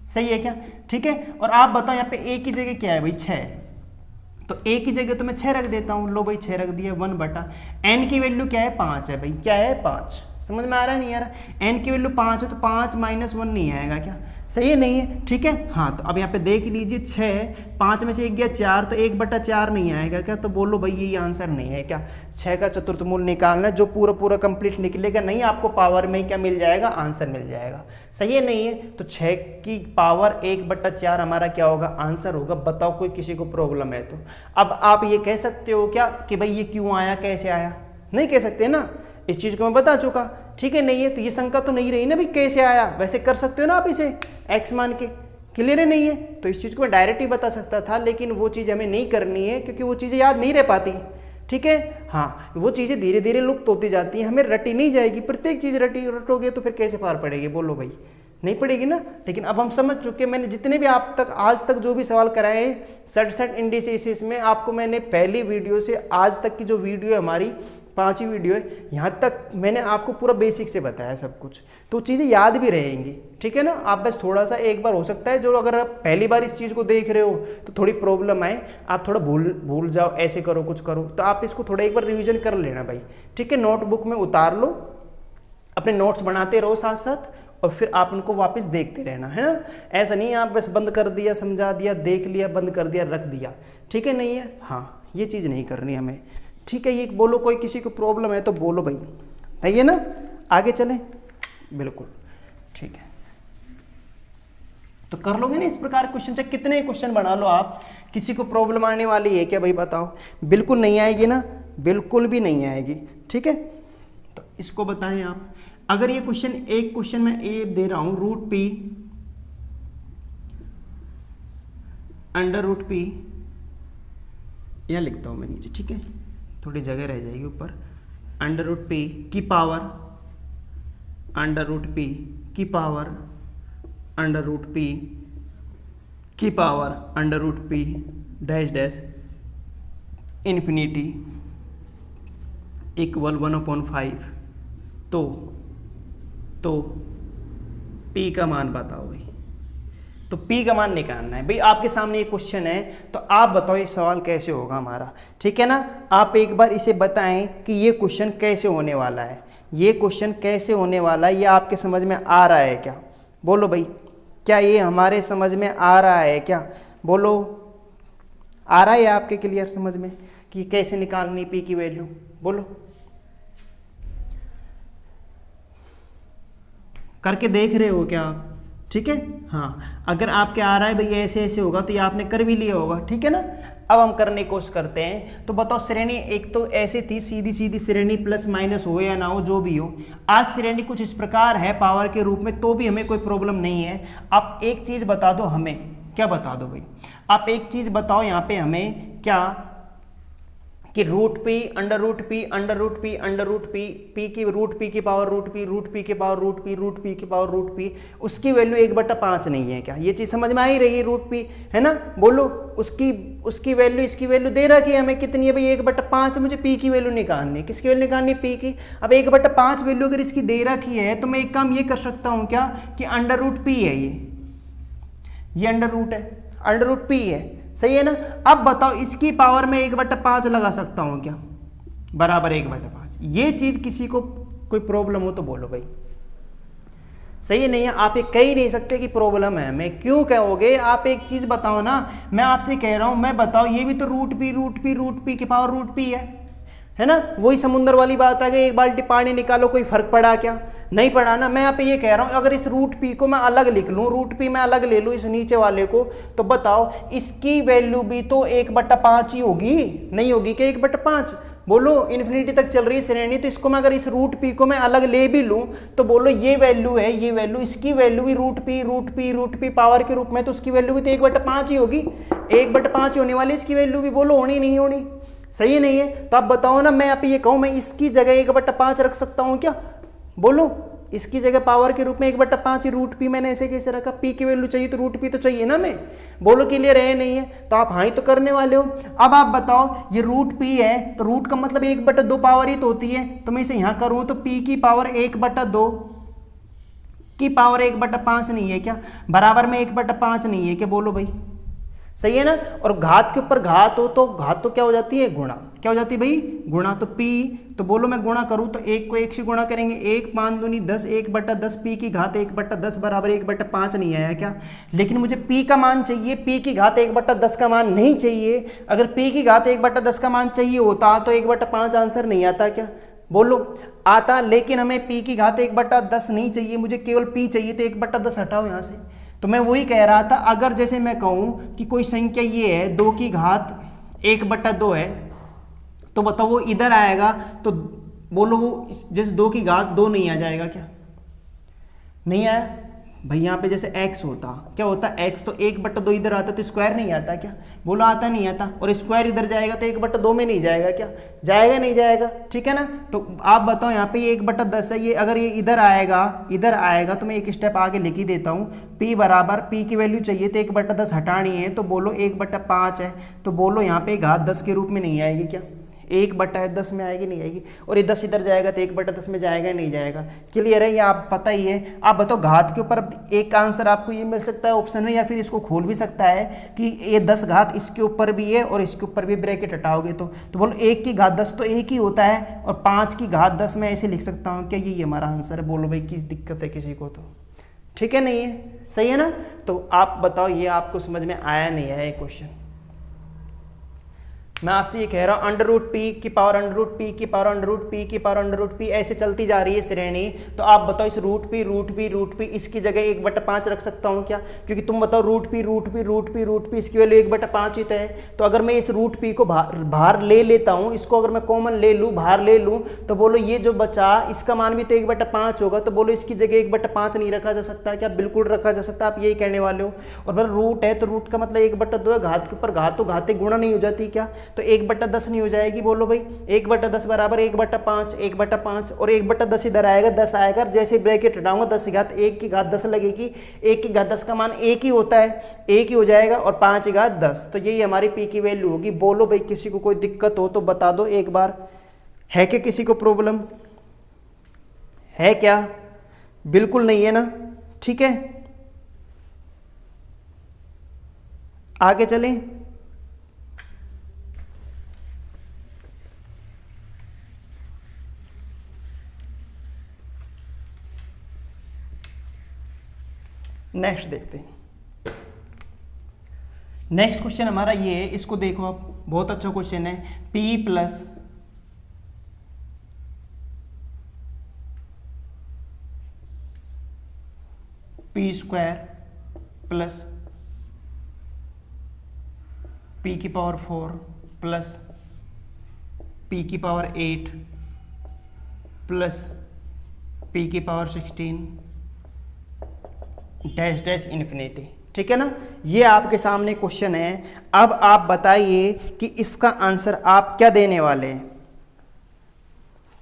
सही है क्या? ठीक है, और आप बताओ यहाँ पे a की जगह क्या है भाई? 6, तो a की जगह तो मैं 6 रख देता हूँ, लो भाई 6 रख दिया, 1/n की वैल्यू क्या है? 5 है भाई, क्या है? 5। समझ में आ रहा है नहीं आ रहा? n की वैल्यू 5 है तो 5 - 1 नहीं आएगा क्या? सही है नहीं है? ठीक है, हाँ, तो अब यहाँ पे देख लीजिए, 6, 5 में से 1 गया 4, तो 1/4 नहीं आएगा क्या? तो बोलो भाई यही आंसर नहीं है क्या? 6 का चतुर्थमूल निकालना है, जो पूरा कंप्लीट निकलेगा नहीं, आपको पावर में क्या मिल जाएगा? आंसर मिल जाएगा, सही है नहीं है? तो 6 की पावर 1/4 हमारा क्या होगा? आंसर होगा। बताओ कोई किसी को प्रॉब्लम है तो? अब आप ये कह सकते हो क्या कि भाई ये क्यों आया, कैसे आया? नहीं कह सकते ना, इस चीज को मैं बता चुका, ठीक है नहीं है? तो ये शंका तो नहीं रही ना भाई कैसे आया, वैसे कर सकते हो ना आप इसे x मान के, क्लियर है नहीं है? तो इस चीज को मैं डायरेक्ट ही बता सकता था, लेकिन वो चीज हमें नहीं करनी है क्योंकि वो चीजें याद नहीं रह पाती, ठीक है? हाँ, वो चीजें धीरे धीरे लुप्त होती जाती हैं, हमें रटी नहीं जाएगी। प्रत्येक चीज रटोगे तो फिर कैसे पार पड़ेगी? बोलो भाई, नहीं पड़ेगी ना। लेकिन अब हम समझ चुके, मैंने जितने भी आप तक आज तक जो भी सवाल कराए 67 इंडिसेसिस में, आपको मैंने पहली वीडियो से आज तक की जो वीडियो है हमारी 5 ही वीडियो है, यहाँ तक मैंने आपको पूरा बेसिक से बताया सब कुछ, तो चीज़ें याद भी रहेंगी, ठीक है ना। आप बस थोड़ा सा एक बार हो सकता है जो अगर आप पहली बार इस चीज़ को देख रहे हो तो थोड़ी प्रॉब्लम आए, आप थोड़ा भूल जाओ, ऐसे करो कुछ करो, तो आप इसको थोड़ा एक बार रिविजन कर लेना भाई, ठीक है। नोटबुक में उतार लो, अपने नोट्स बनाते रहो साथ साथ, और फिर आप उनको वापस देखते रहना, है ना। ऐसा नहीं है आप बस बंद कर दिया, समझा दिया, देख लिया, बंद कर दिया, रख दिया, ठीक है, नहीं है। हाँ, ये चीज़ नहीं करनी हमें, ठीक है। ये बोलो कोई किसी को प्रॉब्लम है तो बोलो भाई, सही है ना, आगे चलें, बिल्कुल ठीक है। तो कर लोगे ना इस प्रकार क्वेश्चन, चाहे कितने क्वेश्चन बना लो आप, किसी को प्रॉब्लम आने वाली है क्या भाई, बताओ। बिल्कुल नहीं आएगी ना, बिल्कुल भी नहीं आएगी, ठीक है। तो इसको बताएं आप, अगर ये क्वेश्चन, एक क्वेश्चन मैं ए दे रहा हूं, root P under root P, यह लिखता हूं मैं नीचे, ठीक है, थोड़ी जगह रह जाएगी ऊपर, अंडर रूट पी की पावर अंडर रूट पी की पावर अंडर रूट पी की power under root P dash dash infinity equal 1/5, तो P का मान बताओ भाई। तो P का मान निकालना है भाई, आपके सामने ये क्वेश्चन है, तो आप बताओ ये सवाल कैसे होगा हमारा, ठीक है ना। आप एक बार इसे बताएं कि ये क्वेश्चन कैसे होने वाला है, ये क्वेश्चन कैसे होने वाला है, ये आपके समझ में आ रहा है क्या, बोलो भाई, क्या ये हमारे समझ में आ रहा है क्या, बोलो, आ रहा है आपके क्लियर समझ में कि कैसे निकालनी P की वैल्यू, बोलो, करके देख रहे हो क्या आप, ठीक है। हाँ, अगर आपके आ रहा है भाई ऐसे ऐसे होगा तो ये आपने कर भी लिया होगा, ठीक है ना। अब हम करने की कोशिश करते हैं, तो बताओ श्रेणी एक तो ऐसे थी, सीधी सीधी श्रेणी, प्लस माइनस हो या ना हो जो भी हो, आज श्रेणी कुछ इस प्रकार है पावर के रूप में, तो भी हमें कोई प्रॉब्लम नहीं है। आप एक चीज बता दो हमें, क्या बता दो भाई, आप एक चीज बताओ यहाँ पे हमें, क्या कि root P under root P under root P under root P, P की रूट पी की पावर रूट पी की पावर रूट पी की पावर रूट पी, उसकी वैल्यू 1/5 नहीं है क्या, ये चीज समझ में आ ही रही है, रूट पी है ना, बोलो, उसकी वैल्यू, इसकी वैल्यू दे रखी है हमें कितनी है भाई, 1/5, मुझे पी की वैल्यू निकालनी है, किसकी वैल्यू निकालनी है, पी की। अब 1/5 वैल्यू अगर इसकी दे रखी है तो मैं एक काम ये कर सकता हूँ क्या, कि अंडर रूट पी है, ये अंडर रूट है, अंडर रूट पी है, सही है ना। अब बताओ इसकी पावर में 1/5 लगा सकता हूं क्या, बराबर 1/5, ये चीज किसी को कोई प्रॉब्लम हो तो बोलो भाई, सही है, नहीं है। आप ये कह ही नहीं सकते कि प्रॉब्लम है, मैं क्यों कहोगे, आप एक चीज बताओ ना, मैं आपसे कह रहा हूं, मैं बताओ ये भी तो रूट पी की पावर रूट पी है ना, वही समुद्र वाली बात आ गई, एक बाल्टी पानी निकालो, कोई फर्क पड़ा क्या, नहीं पड़ा ना। मैं यहाँ पे ये कह रहा हूँ, अगर इस रूट पी को मैं अलग लिख लूँ, रूट पी मैं अलग ले लूँ इस नीचे वाले को, तो बताओ इसकी वैल्यू भी तो 1/5 ही होगी, नहीं होगी क्या 1/5, बोलो, इन्फिनिटी तक चल रही है श्रेणी, तो इसको मैं अगर इस रूट पी को मैं अलग ले भी लूँ तो बोलो ये वैल्यू है, ये वैल्यू, इसकी वैल्यू भी रूट पी पावर के रूप में, तो उसकी वैल्यू भी तो 1/5 ही होगी, 1/5 होने वाली इसकी वैल्यू भी, बोलो होनी नहीं होनी, सही नहीं है। तो आप बताओ ना, मैं आप ये कहूँ मैं इसकी जगह 1/5 रख सकता हूँ क्या, बोलो, इसकी जगह पावर के रूप में 1/5 ही, रूट पी मैंने ऐसे कैसे रखा, पी की वैल्यू चाहिए तो रूट पी तो चाहिए ना, मैं बोलो क्लियर है नहीं है, तो आप हाँ ही तो करने वाले हो। अब आप बताओ ये रूट पी है, तो रूट का मतलब 1/2 पावर ही तो होती है, तो मैं इसे यहां करूं तो पी की पावर 1/2 की पावर 1/5 नहीं है क्या, बराबर में 1/5 नहीं है क्या, बोलो भाई, सही है ना। और घात के ऊपर घात हो तो घात तो क्या हो जाती है, गुणा, क्या हो जाती है भाई, गुणा, तो p, तो बोलो मैं गुणा करूं तो 1 को 1 से गुणा करेंगे, 1 5 दूनी 10, 1/10, p की घात 1/10 बराबर 1/5 नहीं आया क्या, लेकिन मुझे p का मान चाहिए, p की घात 1/10 का मान नहीं चाहिए। अगर p की घात 1/10 का मान चाहिए होता तो 1/5 आंसर नहीं आता क्या, बोलो आता, लेकिन हमें p की घात 1/10 नहीं चाहिए, मुझे केवल p चाहिए, तो 1/10 हटाओ यहाँ से। तो मैं वही कह रहा था, अगर जैसे मैं कहूँ कि कोई संख्या ये है 2 की घात 1/2 है, तो बताओ वो इधर आएगा, तो बोलो वो जैसे 2 की घात 2 नहीं आ जाएगा क्या, नहीं आया भाई। यहाँ पे जैसे x होता, क्या होता x, तो 1/2 इधर आता तो स्क्वायर नहीं आता क्या, बोलो आता नहीं आता, और स्क्वायर इधर जाएगा तो 1/2 में नहीं जाएगा क्या, जाएगा नहीं जाएगा, ठीक है ना। तो आप बताओ यहाँ पे 1/10 है, ये अगर ये इधर आएगा तो मैं एक स्टेप आगे लिख ही देता हूँ, p बराबर, p की वैल्यू चाहिए तो 1/10 हटानी है, तो बोलो 1/5 है, तो बोलो यहाँ पे घात 10 के रूप में नहीं आएगी क्या, 1/10 में आएगी नहीं आएगी, और ये 10 इधर जाएगा तो 1/10 में जाएगा नहीं जाएगा। क्लियर है, ये आप पता ही है। आप बताओ घात के ऊपर एक आंसर आपको ये मिल सकता है ऑप्शन में, या फिर इसको खोल भी सकता है कि ये 10 घात इसके ऊपर भी है और इसके ऊपर भी ब्रैकेट हटाओगे तो बोलो 1 की घात 10 तो 1 ही होता है, और 5 की घात 10 मैं ऐसे लिख सकता हूँ। क्या यही हमारा आंसर है? बोलो भाई किस दिक्कत है किसी को? तो ठीक है, नहीं है, सही है ना? तो आप बताओ ये आपको समझ में आया नहीं आया ये क्वेश्चन? मैं आपसे ये कह रहा हूँ √p की पावर √p की पावर √p की पावर √p ऐसे चलती जा रही है श्रेणी। तो आप बताओ इस √p इसकी जगह 1/5 रख सकता हूँ क्या? क्योंकि तुम बताओ √p इसकी वैल्यू 1/5 ही तो है। तो अगर मैं इस √p को बाहर ले लेता हूँ, इसको अगर मैं कॉमन ले लूँ, बाहर ले लूँ, तो बोलो ये जो बचा इसका मान भी तो 1/5 होगा। तो बोलो इसकी जगह 1/5 नहीं रखा जा सकता क्या? बिल्कुल रखा जा सकता, आप यही कहने वाले हो। और फिर रूट है तो रूट का मतलब 1/2 है, घात के ऊपर घात तो घाते गुणा नहीं हो जाती क्या? तो 1/10 नहीं हो जाएगी? बोलो भाई 1/10 बराबर 1/5, 1/5 और 1/10 इधर आएगा, 10 आएगा। जैसे ब्रैकेट हटाऊंगा 10 की घात 1 की घात 10 लगेगी, 1 की घात 10 का मान 1 ही होता है, 1 ही हो जाएगा, और 5 की घात 10। तो यही हमारी p की वैल्यू होगी। बोलो भाई किसी को कोई दिक्कत हो तो बता दो एक बार, है क्या किसी को प्रॉब्लम है क्या? बिल्कुल नहीं है ना? ठीक है, आगे चलें। नेक्स्ट देखते हैं। नेक्स्ट क्वेश्चन हमारा ये है, इसको देखो आप, बहुत अच्छा क्वेश्चन है। p plus p² plus p की पावर 4 प्लस p की पावर 8 प्लस p की पावर 16 डैश डैश इन्फिनिटी। ठीक है ना? ये आपके सामने क्वेश्चन है। अब आप बताइए कि इसका आंसर आप क्या देने वाले हैं।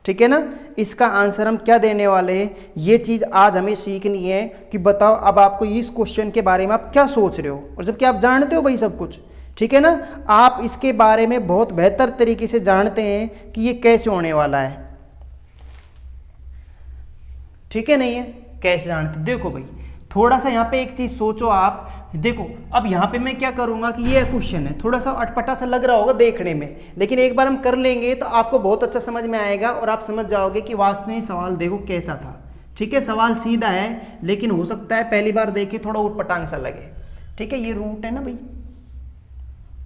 ठीक है ना? इसका आंसर हम क्या देने वाले हैं, ये चीज आज हमें सीखनी है। कि बताओ अब आपको इस क्वेश्चन के बारे में आप क्या सोच रहे हो, और जबकि आप जानते हो भाई सब कुछ। ठीक है ना? आप इसके बारे में बहुत बेहतर तरीके से जानते हैं कि ये कैसे होने वाला है। ठीक है, नहीं है? कैसे जानते? देखो भाई थोड़ा सा यहाँ पे एक चीज सोचो आप। देखो अब यहाँ पे मैं क्या करूंगा कि ये क्वेश्चन है, थोड़ा सा अटपटा सा लग रहा होगा देखने में, लेकिन एक बार हम कर लेंगे तो आपको बहुत अच्छा समझ में आएगा और आप समझ जाओगे कि वास्तव में सवाल देखो कैसा था। ठीक है, सवाल सीधा है, लेकिन हो सकता है पहली बार देखे थोड़ा उटपटांग सा लगे। ठीक है, ये रूट है ना भाई?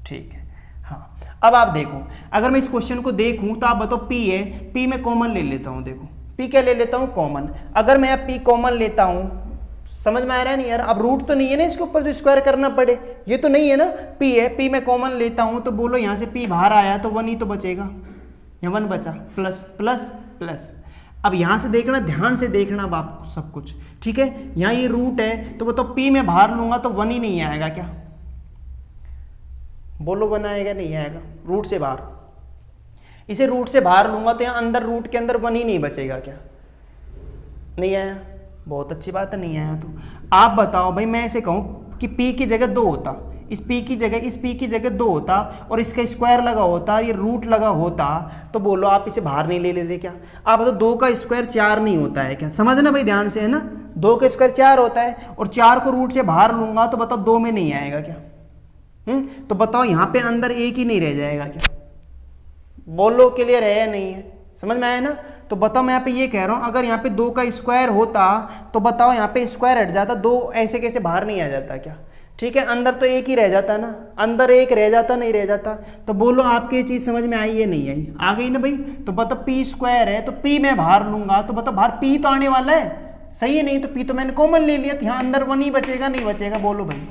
ठीक है, हाँ। अब आप देखो, अगर मैं इस क्वेश्चन को देखूं तो आप बताओ p है, p में कॉमन ले लेता हूं। देखो p क्या ले लेता हूं? कॉमन। अगर मैं p कॉमन लेता हूं, समझ में आ रहा है नहीं यार? अब रूट तो नहीं है ना इसके ऊपर जो स्क्वायर करना पड़े, ये तो नहीं है ना। p है, p में कॉमन लेता हूं तो बोलो यहां से p बाहर आया तो 1 ही तो बचेगा, यहाँ 1 बचा, प्लस प्लस प्लस। अब यहां से देखना, ध्यान से देखना अब आप सब कुछ। ठीक है, यहाँ ये रूट है तो बताओ p में बाहर लूंगा तो 1 ही नहीं आएगा क्या? बोलो 1 आएगा नहीं आएगा? रूट से बाहर, इसे रूट से बाहर लूंगा तो यहाँ अंदर रूट के अंदर 1 ही नहीं बचेगा क्या? नहीं आया? बहुत अच्छी बात है, नहीं आया तो आप बताओ भाई। मैं ऐसे कहूँ कि p की जगह 2 होता, इस p की जगह 2 होता और इसका स्क्वायर लगा होता, ये रूट लगा होता, तो बोलो आप इसे बाहर नहीं ले लेते क्या? आप बताओ 2 का स्क्वायर 4 नहीं होता है क्या? समझना भाई ध्यान से, है ना? 2 का स्क्वायर 4 होता है और 4 को रूट से बाहर लूंगा तो बताओ 2 में नहीं आएगा क्या? तो बताओ यहाँ पे अंदर 1 ही नहीं रह जाएगा क्या? बोलो क्लियर है या नहीं है? समझ में आया ना? तो बताओ मैं यहाँ पे ये कह रहा हूँ, अगर यहाँ पे 2 का स्क्वायर होता तो बताओ यहाँ पे स्क्वायर हट जाता, 2 ऐसे कैसे बाहर नहीं आ जाता क्या? ठीक है, अंदर तो 1 ही रह जाता ना, अंदर 1 रह जाता, नहीं रह जाता। तो बोलो आपकी ये चीज समझ में आई या नहीं आई? आ गई ना भाई? तो बताओ p² है तो p मैं बाहर लूंगा तो बताओ बाहर p तो आने वाला है, सही है? नहीं तो p तो मैंने कॉमन ले लिया, तो यहाँ अंदर 1 ही बचेगा, नहीं बचेगा? बोलो भाई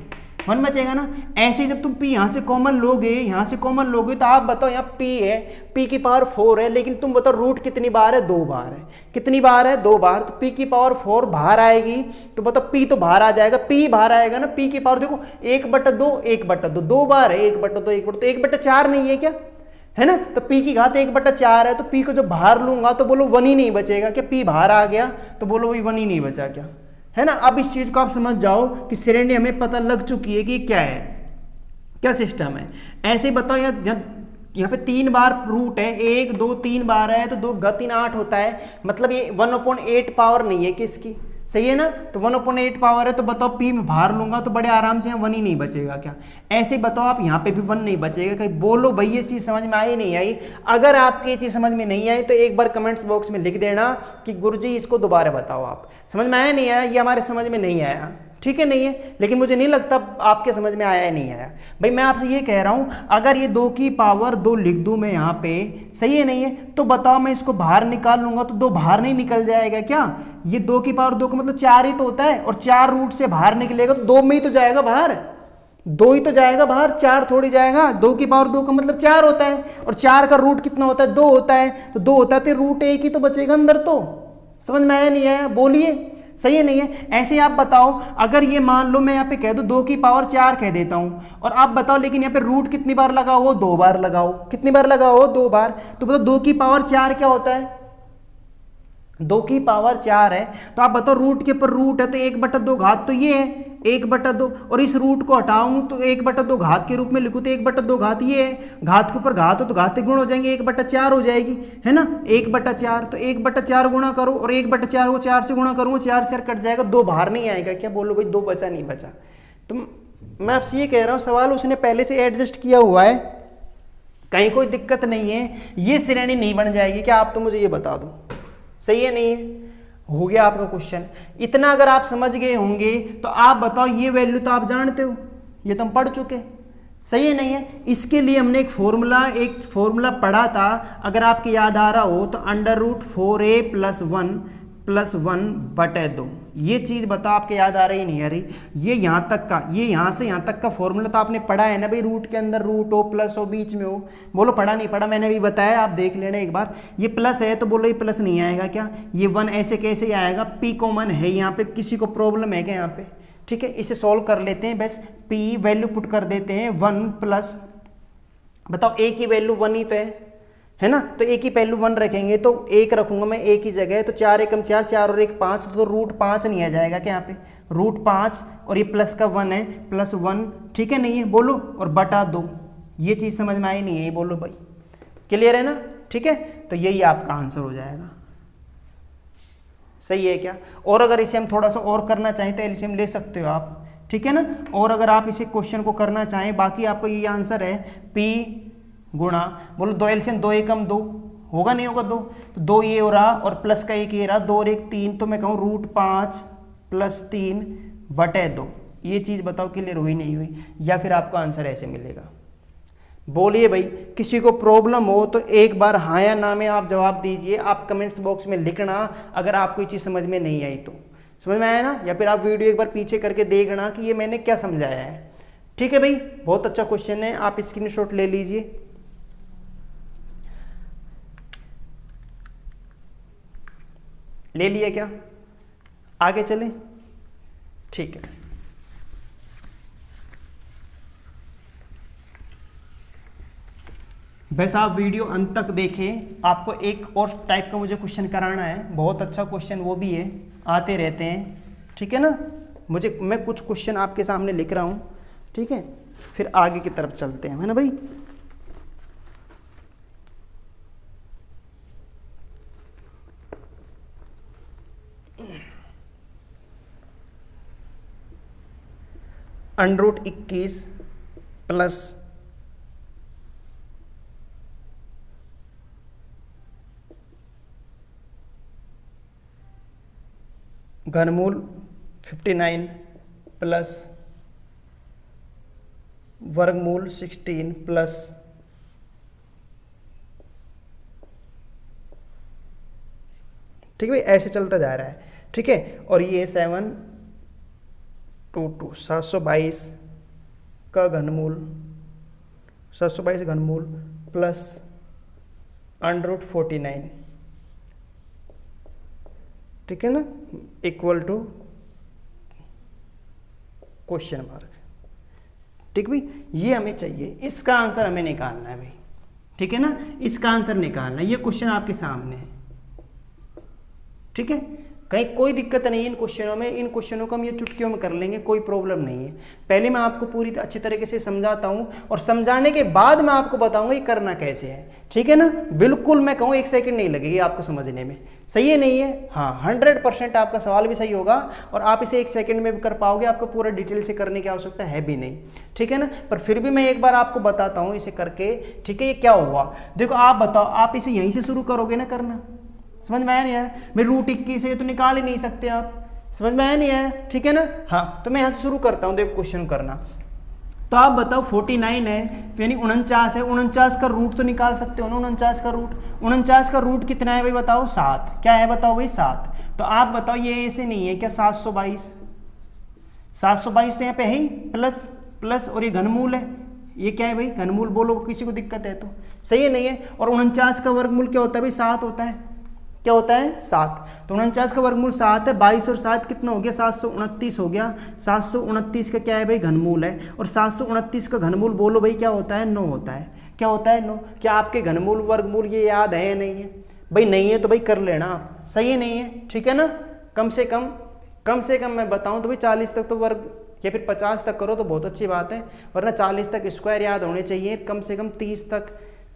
1 बचेगा ना। ऐसे ही जब तुम p यहाँ से कॉमन लोगे, यहाँ से कॉमन लोगे, तो आप बताओ यहाँ p है, p की पावर 4 है, लेकिन तुम बताओ रूट कितनी बार है? 2 बार है। कितनी बार है? 2 बार। तो p की पावर 4 बाहर आएगी तो बताओ p तो बाहर आ जाएगा, p बाहर आएगा ना। p की पावर देखो 1/2, 1/2, 2 बार है, 1/2, 1/2, तो 1/4 नहीं है क्या? है ना? तो p की घात 1/4 है, तो p को जब बाहर लूंगा तो बोलो 1 ही नहीं बचेगा क्या? p बाहर आ गया तो बोलो वही 1 ही नहीं बचा क्या? है ना? अब इस चीज को आप समझ जाओ कि श्रेणी हमें पता लग चुकी है कि क्या है, क्या सिस्टम है। ऐसे ही बताओ यहाँ यहाँ पे 3 बार रूट है, 1 2 3 बार है तो 2 3 8 होता है, मतलब ये 1/8 पावर नहीं है किसकी, सही है ना। तो 1/8 पावर है, तो बताओ p में बाहर लूंगा तो बड़े आराम से यहाँ 1 ही नहीं बचेगा क्या। ऐसे बताओ आप यहाँ पे भी 1 नहीं बचेगा, कहीं बोलो भाई ये चीज़ समझ में आई नहीं आई। अगर आपकी ये चीज़ समझ में नहीं आई तो एक बार कमेंट्स बॉक्स में लिख देना कि गुरुजी इसको दोबारा बताओ, आप समझ में आया नहीं आया, ये हमारे समझ में नहीं आया, ठीक है नहीं है। लेकिन मुझे नहीं लगता आपके समझ में आया है नहीं आया। भाई मैं आपसे ये कह रहा हूं, अगर ये 2 की पावर 2 लिख दूं मैं यहाँ पे, सही है नहीं है, तो बताओ मैं इसको बाहर निकाल लूंगा तो 2 बाहर नहीं निकल जाएगा क्या। ये 2 की पावर 2 का मतलब 4 ही तो होता है, और 4 रूट से बाहर निकलेगा तो 2 में ही तो जाएगा बाहर, 2 ही तो जाएगा बाहर, 4 थोड़ी जाएगा। 2 की पावर 2 का मतलब 4 होता है, और 4 का रूट कितना होता है, 2 होता है, तो 2 होता है तो रूट 1 ही तो बचेगा अंदर। तो समझ में आया नहीं आया, बोलिए, सही है नहीं है। ऐसे आप बताओ, अगर ये मान लो मैं यहाँ पे कह दूं 2 की पावर 4 कह देता हूं, और आप बताओ लेकिन यहाँ पे रूट कितनी बार लगाओ, वो 2 बार लगाओ, कितनी बार लगाओ, 2 बार। तो बताओ 2 की पावर 4 क्या होता है, 2 की पावर 4 है, तो आप बताओ रूट के ऊपर रूट है तो 1/2 घात तो ये है 1/2, और इस रूट को हटाऊं तो 1/2 घात के रूप में लिखूं तो 1/2 घात ये है, घात के ऊपर घात हो तो घात गुण हो जाएंगे, 1/4 हो जाएगी, है ना, 1/4। तो 1/4 गुणा करो, और 1/4 को 4 से गुणा करूंगा, 4 से कट जाएगा, 2 बाहर नहीं आएगा क्या। बोलो भाई 2 बचा नहीं बचा। तो मैं आपसे ये कह रहा हूँ, सवाल उसने पहले से एडजस्ट किया हुआ है, कहीं कोई दिक्कत नहीं है, ये श्रेणी नहीं बन जाएगी क्या, आप तो मुझे ये बता दो, सही है नहीं है। हो गया आपका क्वेश्चन। इतना अगर आप समझ गए होंगे तो आप बताओ, ये वैल्यू तो आप जानते हो, ये तो हम पढ़ चुके, सही है नहीं है। इसके लिए हमने एक फॉर्मूला पढ़ा था, अगर आपको याद आ रहा हो तो √4a + 1/2। ये चीज बताओ आपके याद आ रही नहीं आ रही। ये यहाँ तक का, ये यहाँ से यहाँ तक का फॉर्मूला तो आपने पढ़ा है ना भाई, रूट के अंदर रूट हो, प्लस हो, बीच में हो। बोलो पढ़ा नहीं पढ़ा, मैंने भी बताया, आप देख लेना एक बार। ये प्लस है तो बोलो ये प्लस नहीं आएगा क्या, ये 1 ऐसे कैसे आएगा, p कॉमन है यहाँ पे, किसी को प्रॉब्लम है क्या यहाँ पे, ठीक है। इसे सॉल्व कर लेते हैं, बस p वैल्यू पुट कर देते हैं 1 प्लस, बताओ a की वैल्यू 1 ही तो है ना, तो a की वैल्यू 1 रखेंगे तो 1 रखूंगा मैं a की जगह, तो 4 एकम 4, 4 और 1 5, तो √5 नहीं आ जाएगा क्या यहाँ पे, √5, और ये प्लस का 1 है, +1, ठीक है नहीं है, बोलो, और /2। ये चीज़ समझ में आई नहीं है, बोलो भाई, क्लियर है ना, ठीक है। तो यही आपका आंसर हो जाएगा, सही है क्या। और अगर इसे हम थोड़ा सा और करना चाहें तो एलसीएम ले सकते हो आप, ठीक है ना। और अगर आप इसे क्वेश्चन को करना चाहें, बाकी आपको ये आंसर है, p गुणा, बोलो 2 एलसीएम, 2 एकम 2 होगा नहीं होगा 2, तो 2 ये हो रहा, और प्लस का 1 ये रहा, 2 और 1 3, तो मैं कहूँ √5 + 3/2। ये चीज़ बताओ क्लियर हुई नहीं हुई, या फिर आपको आंसर ऐसे मिलेगा। बोलिए भाई, किसी को प्रॉब्लम हो तो एक बार हाँ या ना में आप जवाब दीजिए, आप कमेंट्स बॉक्स में लिखना अगर आपको ये चीज़ समझ में नहीं आई तो। समझ में आया ना, या फिर आप वीडियो एक बार पीछे करके देखना कि ये मैंने क्या समझाया है, ठीक है भाई। बहुत अच्छा क्वेश्चन है, आप स्क्रीनशॉट ले लीजिए। ले लिया क्या, आगे चलें, ठीक है। बस आप वीडियो अंत तक देखें, आपको एक और टाइप का मुझे क्वेश्चन कराना है, बहुत अच्छा क्वेश्चन वो भी है, आते रहते हैं, ठीक है ना। मैं कुछ क्वेश्चन आपके सामने लिख रहा हूँ, ठीक है, फिर आगे की तरफ चलते हैं, है ना भाई। √21 प्लस घनमूल 59 प्लस वर्गमूल 16 प्लस ठीक है भाई, ऐसे चलता जा रहा है, ठीक है। और ये 722 का घनमूल, 722 घनमूल प्लस √49, ठीक है ना, इक्वल टू क्वेश्चन मार्क, ठीक भाई। ये हमें चाहिए, इसका आंसर हमें निकालना है भाई, ठीक है ना, इसका आंसर निकालना है। ये क्वेश्चन आपके सामने है, ठीक है। कहीं कोई दिक्कत नहीं है इन क्वेश्चनों में। इन क्वेश्चनों को हम ये चुटकियों में कर लेंगे, कोई प्रॉब्लम नहीं है। पहले मैं आपको पूरी अच्छी तरीके से समझाता हूँ और समझाने के बाद मैं आपको बताऊंगा ये करना कैसे है, ठीक है ना। बिल्कुल मैं कहूँ 1 सेकंड नहीं लगेगी आपको समझने में, सही है नहीं है? हाँ 100% आपका सवाल भी सही होगा और आप इसे 1 सेकंड में भी कर पाओगे, आपको पूरा डिटेल से करने की आवश्यकता है भी नहीं, ठीक है ना। पर फिर भी मैं एक बार आपको बताता हूँ इसे करके, ठीक है। ये क्या हुआ, देखो आप बताओ, आप इसे यहीं से शुरू करोगे ना करना, समझ में आया नहीं आया? मैं रूट 21 से तो निकाल ही नहीं सकते आप, समझ में आया नहीं आया? ठीक है ना। हाँ तो मैं यहाँ से शुरू करता हूँ, देखो क्वेश्चन करना। तो आप बताओ 49 है यानी 49 है, 49 का रूट तो निकाल सकते हो ना, 49 का रूट, 49 का रूट कितना है भाई बताओ? 7। क्या है बताओ भाई? 7। तो आप बताओ ये ऐसे नहीं है क्या? 722, 722 तो यहाँ पे है ही, प्लस प्लस, और ये घनमूल है, ये क्या है भाई? घनमूल। बोलो किसी को दिक्कत है तो, सही है नहीं है? और 49 का वर्गमूल क्या होता है भाई? 7 होता है। क्या होता है? 7। तो 49 का वर्गमूल 7 है, 22 और 7 कितना हो गया? 729 हो गया। 729 का क्या है भाई? घनमूल है। और 729 का घनमूल बोलो भाई क्या होता है? 9 होता है। क्या होता है? 9। क्या आपके घनमूल वर्गमूल ये याद है या नहीं है भाई? नहीं है तो भाई कर लेना आप, सही है नहीं है? ठीक है ना। कम से कम मैं बताऊं तो भाई 40 तक तो वर्ग या फिर 50 तक करो तो बहुत अच्छी बात है, वरना 40 तक स्क्वायर याद होने चाहिए, कम से कम 30 तक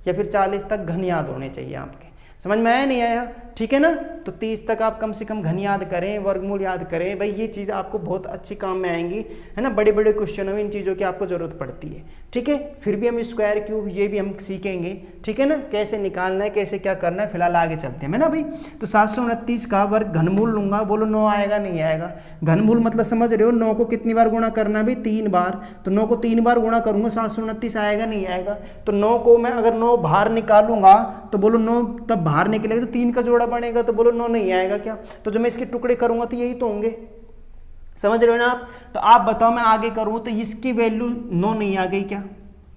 या फिर 40 तक घन याद होने चाहिए आपके। समझ में आया नहीं आया? ठीक है ना। तो 30 तक आप कम से कम घन याद करें, वर्गमूल याद करें भाई, ये चीज़ आपको बहुत अच्छी काम में आएंगी, है ना। बड़े बड़े क्वेश्चनों में इन चीज़ों की आपको जरूरत पड़ती है, ठीक है। फिर भी हम स्क्वायर क्यूब ये भी हम सीखेंगे, ठीक है ना, कैसे निकालना है, कैसे क्या करना है। फिलहाल आगे चलते हैं ना भाई। तो 729 का वर्ग घनमूल लूंगा, बोलो 9 आएगा नहीं आएगा? घनमूल मतलब समझ रहे हो, 9 को कितनी बार गुणा करना है भाई? 3 बार। तो 9 को 3 बार गुणा करूंगा, 729 आएगा नहीं आएगा? तो 9 को मैं अगर 9 बाहर निकालूंगा तो बोलो 9 तब बाहर निकलेगा तो 3 का जोड़ा बनेगा, तो बोलो 9 नहीं आएगा क्या? तो जो मैं इसके टुकड़े करूंगा तो यही तो होंगे, समझ रहे हो ना आप? तो आप बताओ मैं आगे करूं तो इसकी वैल्यू 9 नहीं आ गई क्या?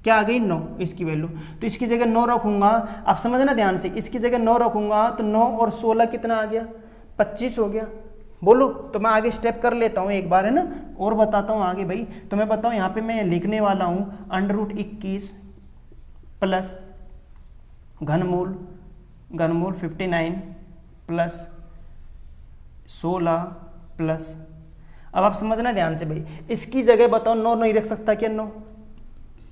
क्या आ गई? 9 इसकी वैल्यू। तो इसकी जगह 9 रखूंगा, आप समझना ध्यान से, इसकी जगह 9 रखूंगा तो 9 और 16 कितना आ गया? 25 हो गया। बोलो तो मैं आगे स्टेप कर लेता हूं एक बार, है ना, और बताता हूं आगे भाई। तो मैं बताऊं यहाँ पे मैं लिखने वाला हूं √21 प्लस घनमूल 59 प्लस 16 प्लस, अब आप समझना ध्यान से भाई, इसकी जगह बताओ 9 नहीं रख सकता क्या? 9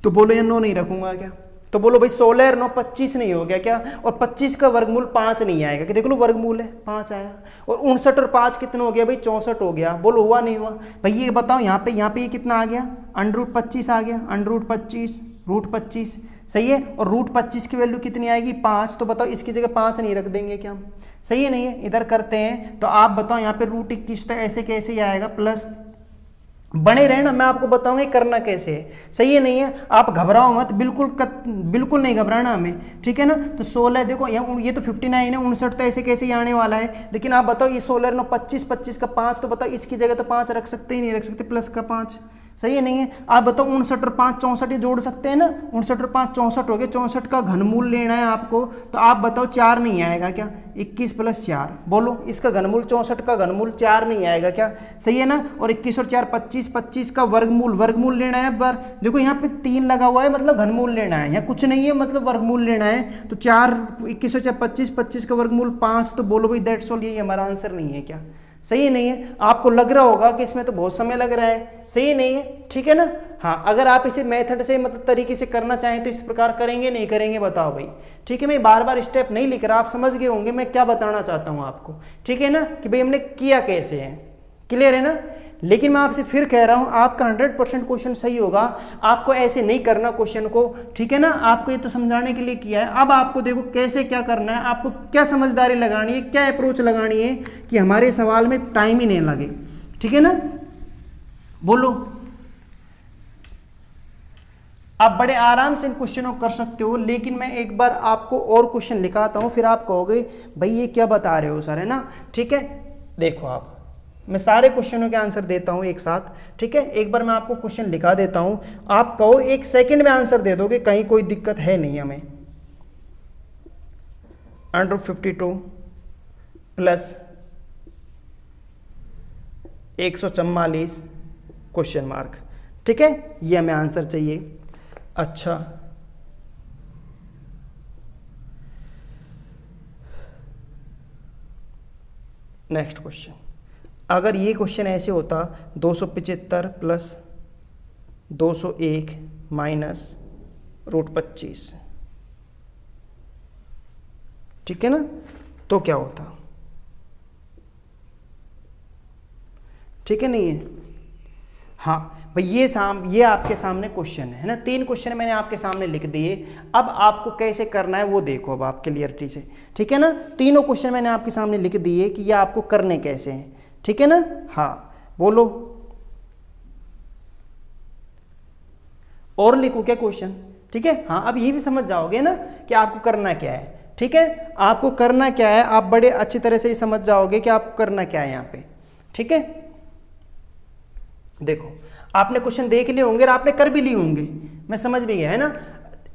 तो बोलो ये 9 नहीं रखूंगा क्या? तो बोलो भाई 16 और 9 25 नहीं हो गया क्या? और 25 का वर्गमूल 5 नहीं आएगा कि? देख लो वर्गमूल है 5 आया, और 59 और 5 कितना हो गया भाई? 64 हो गया। बोलो हुआ नहीं हुआ भाई? ये बताओ यहाँ पे ये कितना आ गया? √25 आ गया, √25 सही है। और √25 की वैल्यू कितनी आएगी? 5। तो बताओ इसकी जगह 5 नहीं रख देंगे क्या हम? सही है नहीं है? इधर करते हैं तो आप बताओ यहाँ पे √21 तो ऐसे कैसे ही आएगा, प्लस बने रहना, मैं आपको बताऊंगा करना कैसे है, सही है नहीं है? आप घबराओ मत, बिल्कुल नहीं घबराना हमें, ठीक है ना। तो 16 देखो ये तो 59 है, 59 तो ऐसे कैसे ही आने वाला है, लेकिन आप बताओ ये 16 9 25, 25 का 5, तो बताओ इसकी जगह तो 5 रख सकते ही नहीं, रख सकते, प्लस का 5, सही है नहीं है? आप बताओ 59 और 5 64 जोड़ सकते हैं ना? 59 और 5 64 हो गए, 64 का घनमूल लेना है आपको, तो आप बताओ 4 नहीं आएगा क्या? 21 प्लस 4, बोलो इसका घनमूल 64 का घनमूल 4 नहीं आएगा क्या? सही है ना। और 21 और 4 25, 25 का वर्गमूल लेना है। पर देखो यहाँ पे 3 लगा हुआ है, मतलब घनमूल लेना है, यहाँ कुछ नहीं है मतलब वर्गमूल लेना है। तो 4 21 और 4 25, 25 का वर्गमूल 5, तो बोलो भाई दैट्स ऑल, यही हमारा आंसर नहीं है क्या? सही है नहीं है? आपको लग रहा होगा कि इसमें तो बहुत समय लग रहा है, सही है नहीं है? ठीक है ना। हाँ अगर आप इसे मेथड से मतलब तरीके से करना चाहें तो इस प्रकार करेंगे, नहीं करेंगे बताओ भाई? ठीक है, मैं बार बार स्टेप नहीं लिख रहा, आप समझ गए होंगे मैं क्या बताना चाहता हूँ आपको, ठीक है ना, कि भाई हमने किया कैसे है, क्लियर है ना। लेकिन मैं आपसे फिर कह रहा हूं आपका 100% क्वेश्चन सही होगा, आपको ऐसे नहीं करना क्वेश्चन को, ठीक है ना। आपको ये तो समझाने के लिए किया है, अब आपको देखो कैसे क्या करना है, आपको क्या समझदारी लगानी है, क्या अप्रोच लगानी है कि हमारे सवाल में टाइम ही नहीं लगे, ठीक है ना। बोलो आप बड़े आराम से इन क्वेश्चनों को कर सकते हो, लेकिन मैं एक बार आपको और क्वेश्चन लिखाता हूं, फिर आप कहोगे भाई ये क्या बता रहे हो सर, है ना। ठीक है, देखो आप, मैं सारे क्वेश्चनों के आंसर देता हूं एक साथ, ठीक है। एक बार मैं आपको क्वेश्चन लिखा देता हूं, आप कहो 1 सेकंड में आंसर दे दोगे, कहीं कोई दिक्कत है नहीं हमें। √52 प्लस 144 क्वेश्चन मार्क, ठीक है, ये हमें आंसर चाहिए। अच्छा नेक्स्ट क्वेश्चन, अगर ये क्वेश्चन ऐसे होता 275 प्लस 201 माइनस √25, ठीक है ना, तो क्या होता? ठीक है नहीं है? हाँ भाई, ये आपके सामने क्वेश्चन है ना, 3 क्वेश्चन मैंने आपके सामने लिख दिए। अब आपको कैसे करना है वो देखो अब आप क्लियरिटी से, ठीक है ना। तीनों क्वेश्चन मैंने आपके सामने लिख दिए कि ये आपको करने कैसे हैं, ठीक है ना। हाँ बोलो, और लिखो क्या क्वेश्चन, ठीक है। हाँ अब ये भी समझ जाओगे ना कि आपको करना क्या है, ठीक है। आपको करना क्या है, आप बड़े अच्छी तरह से ही समझ जाओगे कि आपको करना क्या है यहाँ पे, ठीक है। देखो आपने क्वेश्चन देख लिए होंगे और आपने कर भी लिए होंगे, मैं समझ भी गया है ना।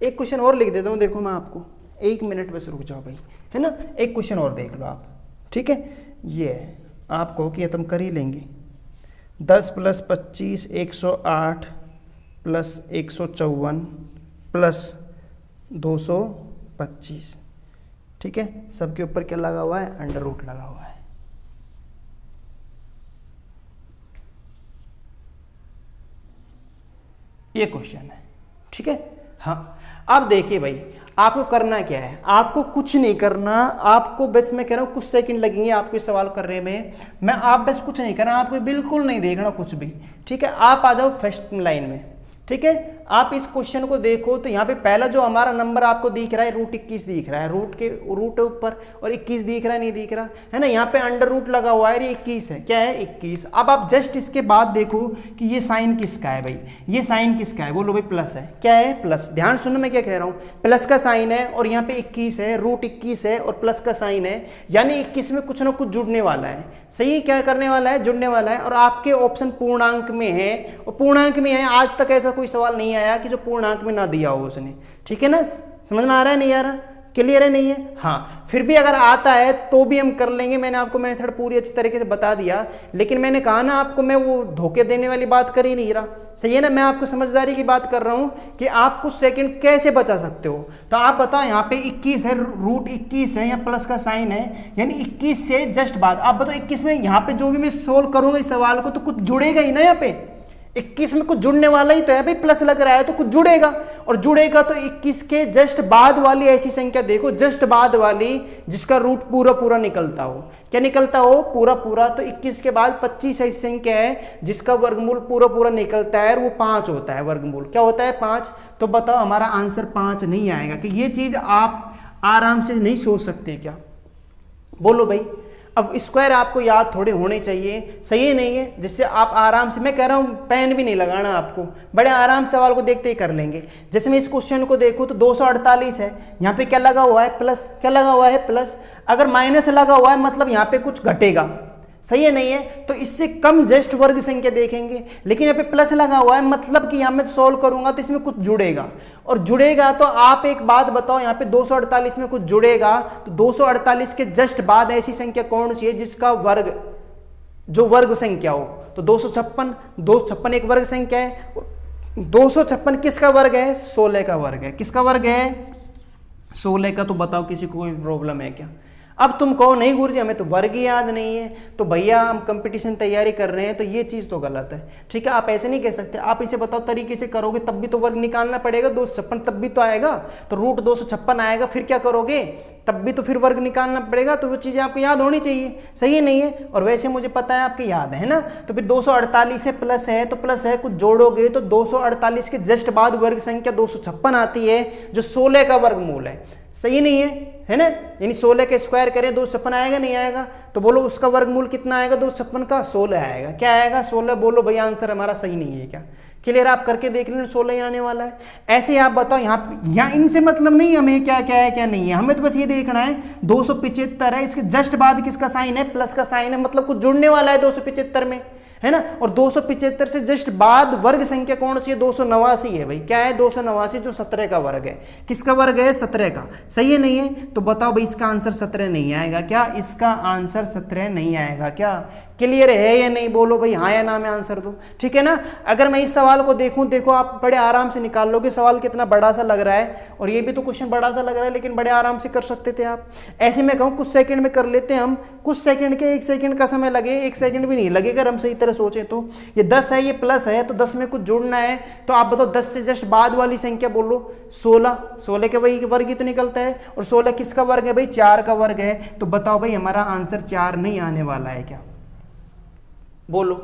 एक क्वेश्चन और लिख देता हूँ, देखो मैं आपको 1 मिनट बस रुक जाओ भाई, है ना। एक क्वेश्चन और देख लो आप, ठीक है। ये है, आप कहो कि ये तुम कर ही लेंगे। 10 + 25 108 + 154 + 225, ठीक है। सबके ऊपर क्या लगा हुआ है? अंडर रूट लगा हुआ है। ये क्वेश्चन है, ठीक है। हाँ अब देखिए भाई, आपको करना क्या है, आपको कुछ नहीं करना, आपको बस मैं कह रहा हूँ कुछ सेकंड लगेंगे आपको इस सवाल करने में, आप बस कुछ नहीं करना, आपको बिल्कुल नहीं देखना कुछ भी, ठीक है। आप आ जाओ फर्स्ट लाइन में, ठीक है। आप इस क्वेश्चन को देखो तो यहाँ पे पहला जो हमारा नंबर आपको दिख रहा है √21 दिख रहा है, रूट ऊपर, और 21 दिख रहा है, नहीं दिख रहा है ना। यहाँ पे अंडर रूट लगा हुआ है, ये 21 है, क्या है 21। अब आप जस्ट इसके बाद देखो कि ये साइन किसका है भाई, ये साइन किसका है, बोलो भाई प्लस है, क्या है प्लस। ध्यान सुनो मैं क्या कह रहा हूँ, प्लस का साइन है और यहाँ पे 21 है, √21 है और प्लस का साइन है, यानी 21 में कुछ ना कुछ जुड़ने वाला है, सही। क्या करने वाला है? जुड़ने वाला है। और आपके ऑप्शन पूर्णांक में है, और पूर्णांक में है, आज तक ऐसा कोई सवाल नहीं आया कि जो पूर्णांक में ना दिया हो उसने, ठीक है ना। समझ में आ रहा है नहीं आ रहा, क्लियर है नहीं है? हाँ फिर भी अगर आता है तो भी हम कर लेंगे, मैंने आपको मेथड पूरी अच्छी तरीके से बता दिया, लेकिन मैंने कहा ना आपको, मैं वो धोखे देने वाली बात कर ही नहीं रहा, सही है ना। मैं आपको समझदारी की बात कर रहा हूं कि आप कुछ सेकंड कैसे बचा सकते हो। तो आप बताओ, यहाँ पे 21 है, √21 है, या प्लस का साइन है, यानी 21 से जस्ट बाद आप बताओ 21 में यहाँ पे जो भी मैं सोल्व करूंगा इस सवाल को तो कुछ जुड़ेगा ही ना। यहाँ पे 21 में कुछ जुड़ने वाला ही तो है भाई, प्लस लग रहा है तो कुछ जुड़ेगा, और जुड़ेगा तो 21 के जस्ट बाद वाली ऐसी संख्या देखो, जस्ट बाद वाली जिसका रूट पूरा पूरा निकलता हो। क्या निकलता हो? पूरा पूरा। तो 21 के बाद 25 ऐसी संख्या है जिसका वर्गमूल पूरा पूरा निकलता है, और वो 5 होता है वर्गमूल। क्या होता है? 5। तो बताओ हमारा आंसर 5 नहीं आएगा। कि ये चीज आप आराम से नहीं सोच सकते क्या? बोलो भाई। अब स्क्वायर आपको याद थोड़े होने चाहिए, सही नहीं है, जिससे आप आराम से, मैं कह रहा हूँ पेन भी नहीं लगाना आपको, बड़े आराम से सवाल को देखते ही कर लेंगे। जैसे मैं इस क्वेश्चन को देखूँ तो 248 है, यहाँ पे क्या लगा हुआ है? प्लस। क्या लगा हुआ है? प्लस। अगर माइनस लगा हुआ है मतलब यहाँ पे कुछ घटेगा, सही है नहीं है? तो इससे कम जस्ट वर्ग संख्या देखेंगे, लेकिन यहाँ पे प्लस लगा हुआ है मतलब कि यहाँ मैं सोल्व करूंगा तो इसमें कुछ जुड़ेगा, और जुड़ेगा तो आप एक बात बताओ, यहाँ पे 248 में कुछ जुड़ेगा तो 248 के जस्ट बाद ऐसी संख्या कौन सी है जिसका वर्ग, जो वर्ग संख्या हो? तो 256 एक वर्ग संख्या है। 256 किसका वर्ग है? 16 का वर्ग है। किसका वर्ग है? 16 का। तो बताओ किसी को कोई प्रॉब्लम है क्या? अब तुम कहो नहीं गुरुजी हमें तो वर्ग ही याद नहीं है, तो भैया हम कंपटीशन तैयारी कर रहे हैं तो ये चीज़ तो गलत है, ठीक है। आप ऐसे नहीं कह सकते, आप इसे बताओ तरीके से करोगे तब भी तो वर्ग निकालना पड़ेगा, 256 तब भी तो आएगा, तो √256 आएगा, फिर क्या करोगे? तब भी तो फिर वर्ग निकालना पड़ेगा, तो वो चीज़ें आपको याद होनी चाहिए, सही नहीं है? और वैसे मुझे पता है आपके याद है ना। तो फिर 248 है, प्लस है तो प्लस है, कुछ जोड़ोगे तो 248 के जस्ट बाद वर्ग संख्या 256 आती है, जो 16 का वर्गमूल है, सही नहीं है ना। यानी 16 के स्क्वायर करें 256 आएगा नहीं आएगा? तो बोलो उसका वर्गमूल कितना आएगा? 256 का 16 आएगा। क्या आएगा? 16। बोलो भैया आंसर हमारा सही नहीं है क्या? क्लियर? आप करके देख लेना, 16 ही आने वाला है। ऐसे आप बताओ, यहाँ इनसे मतलब नहीं हमें क्या क्या है क्या नहीं है, हमें तो बस ये देखना है 275 है, इसके जस्ट बाद किसका साइन है? प्लस का साइन है, मतलब कुछ जुड़ने वाला है 275 में, है ना। और 275 से जस्ट बाद वर्ग संख्या कौन सी है, 289 है भाई। क्या है, 289 जो 17 का वर्ग है। किसका वर्ग है, 17 का। सही है नहीं है, तो बताओ भाई इसका आंसर 17 नहीं आएगा क्या, इसका आंसर 17 नहीं आएगा क्या। क्लियर है या नहीं, बोलो भाई हाँ या ना में आंसर दो, ठीक है ना। अगर मैं इस सवाल को देखूं, देखो आप बड़े आराम से निकाल लोगे, सवाल कितना बड़ा सा लग रहा है और ये भी तो क्वेश्चन बड़ा सा लग रहा है, लेकिन बड़े आराम से कर सकते थे आप। ऐसे में कहूँ कुछ सेकंड में कर लेते हैं हम, कुछ सेकंड के 1 सेकंड का समय लगे, 1 सेकंड भी नहीं लगेगा अगर हम सही तरह सोचें तो। ये 10 है, ये प्लस है, तो 10 में कुछ जोड़ना है, तो आप बताओ 10 से जस्ट बाद वाली संख्या बोलो 16, 16 के भाई वर्ग ही तो निकलता है, और 16 किसका वर्ग है भाई, 4 का वर्ग है। तो बताओ भाई हमारा आंसर 4 नहीं आने वाला है क्या, बोलो।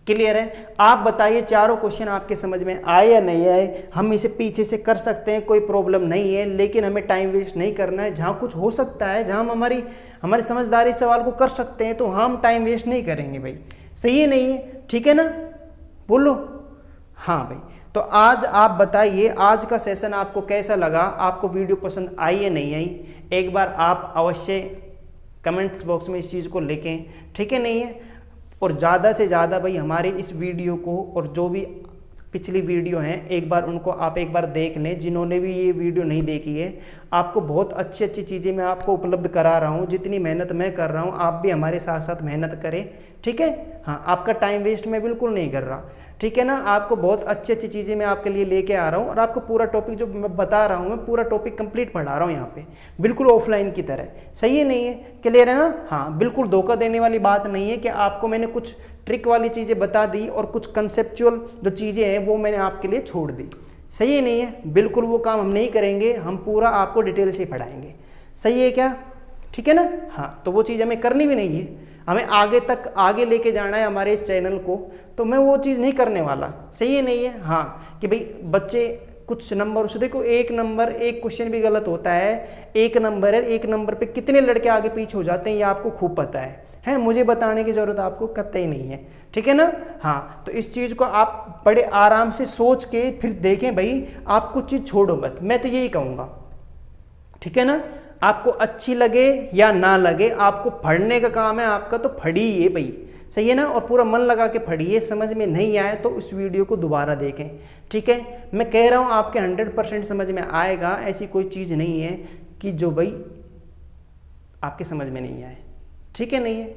क्लियर है, आप बताइए चारों क्वेश्चन आपके समझ में आए या नहीं आए। हम इसे पीछे से कर सकते हैं, कोई प्रॉब्लम नहीं है, लेकिन हमें टाइम वेस्ट नहीं करना है। जहां कुछ हो सकता है, जहां हम हमारी समझदारी सवाल को कर सकते हैं, तो हम टाइम वेस्ट नहीं करेंगे भाई। सही है नहीं है, ठीक है ना, बोलो हाँ भाई। तो आज आप बताइए आज का सेशन आपको कैसा लगा, आपको वीडियो पसंद आई या नहीं आई। एक बार आप अवश्य कमेंट्स बॉक्स में इस चीज़ को लिखें, ठीक है नहीं है। और ज़्यादा से ज़्यादा भाई हमारे इस वीडियो को और जो भी पिछली वीडियो हैं एक बार उनको आप एक बार देख लें। जिन्होंने भी ये वीडियो नहीं देखी है, आपको बहुत अच्छी अच्छी चीज़ें मैं आपको उपलब्ध करा रहा हूँ। जितनी मेहनत मैं कर रहा हूँ आप भी हमारे साथ साथ मेहनत करें, ठीक है। हाँ, आपका टाइम वेस्ट मैं बिल्कुल नहीं कर रहा, ठीक है ना। आपको बहुत अच्छी अच्छी चीज़ें मैं आपके लिए लेके आ रहा हूँ, और आपको पूरा टॉपिक जो मैं बता रहा हूँ, मैं पूरा टॉपिक कंप्लीट पढ़ा रहा हूँ यहाँ पे, बिल्कुल ऑफलाइन की तरह। सही है नहीं है, क्लियर है ना। हाँ, बिल्कुल धोखा देने वाली बात नहीं है कि आपको मैंने कुछ ट्रिक वाली चीज़ें बता दी और कुछ कंसेप्चुअल जो चीज़ें हैं वो मैंने आपके लिए छोड़ दी। सही है नहीं है, बिल्कुल वो काम हम नहीं करेंगे, हम पूरा आपको डिटेल से पढ़ाएंगे। सही है क्या, ठीक है ना। हाँ, तो वो चीज़ हमें करनी भी नहीं है, हमें आगे लेके जाना है हमारे इस चैनल को, तो मैं वो चीज़ नहीं करने वाला। सही है नहीं है। हाँ, कि भाई बच्चे कुछ नंबर उसे देखो, एक क्वेश्चन भी गलत होता है, एक नंबर है, एक नंबर पे कितने लड़के आगे पीछे हो जाते हैं ये आपको खूब पता है, मुझे बताने की जरूरत आपको कतई नहीं है, ठीक है ना। हाँ, तो इस चीज़ को आप बड़े आराम से सोच के फिर देखें भाई, आप कुछ चीज़ छोड़ो मत, मैं तो यही कहूँगा, ठीक है ना। आपको अच्छी लगे या ना लगे, आपको पढ़ने का काम है आपका, तो पढ़िए भाई, सही है ना। और पूरा मन लगा के पढ़िए, समझ में नहीं आए तो उस वीडियो को दोबारा देखें, ठीक है। मैं कह रहा हूँ आपके 100% समझ में आएगा, ऐसी कोई चीज़ नहीं है कि जो भाई आपके समझ में नहीं आए, ठीक है नहीं है,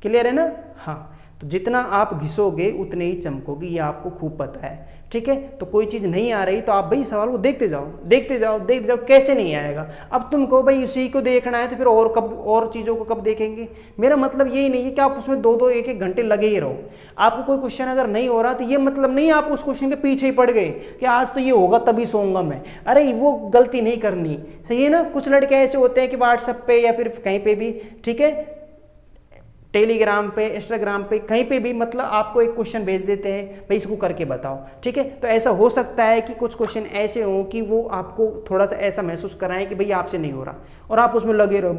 क्लियर है ना। हाँ, तो जितना आप घिसोगे उतने ही चमकोगे, ये आपको खूब पता है, ठीक है। तो कोई चीज़ नहीं आ रही तो आप भाई सवाल को देखते जाओ, कैसे नहीं आएगा। अब तुम कहो भाई उसी को देखना है तो फिर और चीज़ों को कब देखेंगे। मेरा मतलब यही नहीं है कि आप उसमें 2-2 1-1 घंटे लगे ही रहो। आपको कोई क्वेश्चन अगर नहीं हो रहा तो ये मतलब नहीं आप उस क्वेश्चन के पीछे ही पड़ गए कि आज तो ये होगा तभी सोऊंगा मैं। अरे वो गलती नहीं करनी, सही है ना। कुछ लड़के ऐसे होते हैं कि व्हाट्सएप पे या फिर कहीं पे भी, ठीक है, टेलीग्राम पे, इंस्टाग्राम पे, कहीं पे भी, मतलब आपको एक क्वेश्चन भेज देते हैं भाई इसको करके बताओ, ठीक है। तो ऐसा हो सकता है कि कुछ क्वेश्चन ऐसे हों कि वो आपको थोड़ा सा ऐसा महसूस कराएं कि भाई आपसे नहीं हो रहा, और आप उसमें लगे रहे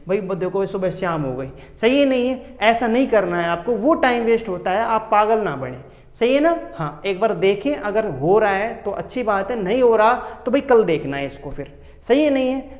भाई देखो भाई सुबह शाम हो गई। सही है नहीं है, ऐसा नहीं करना है आपको, वो टाइम वेस्ट होता है, आप पागल ना बने। सही है ना। हाँ, एक बार देखें, अगर हो रहा है तो अच्छी बात है, नहीं हो रहा तो भाई कल देखना है इसको फिर। सही है नहीं है,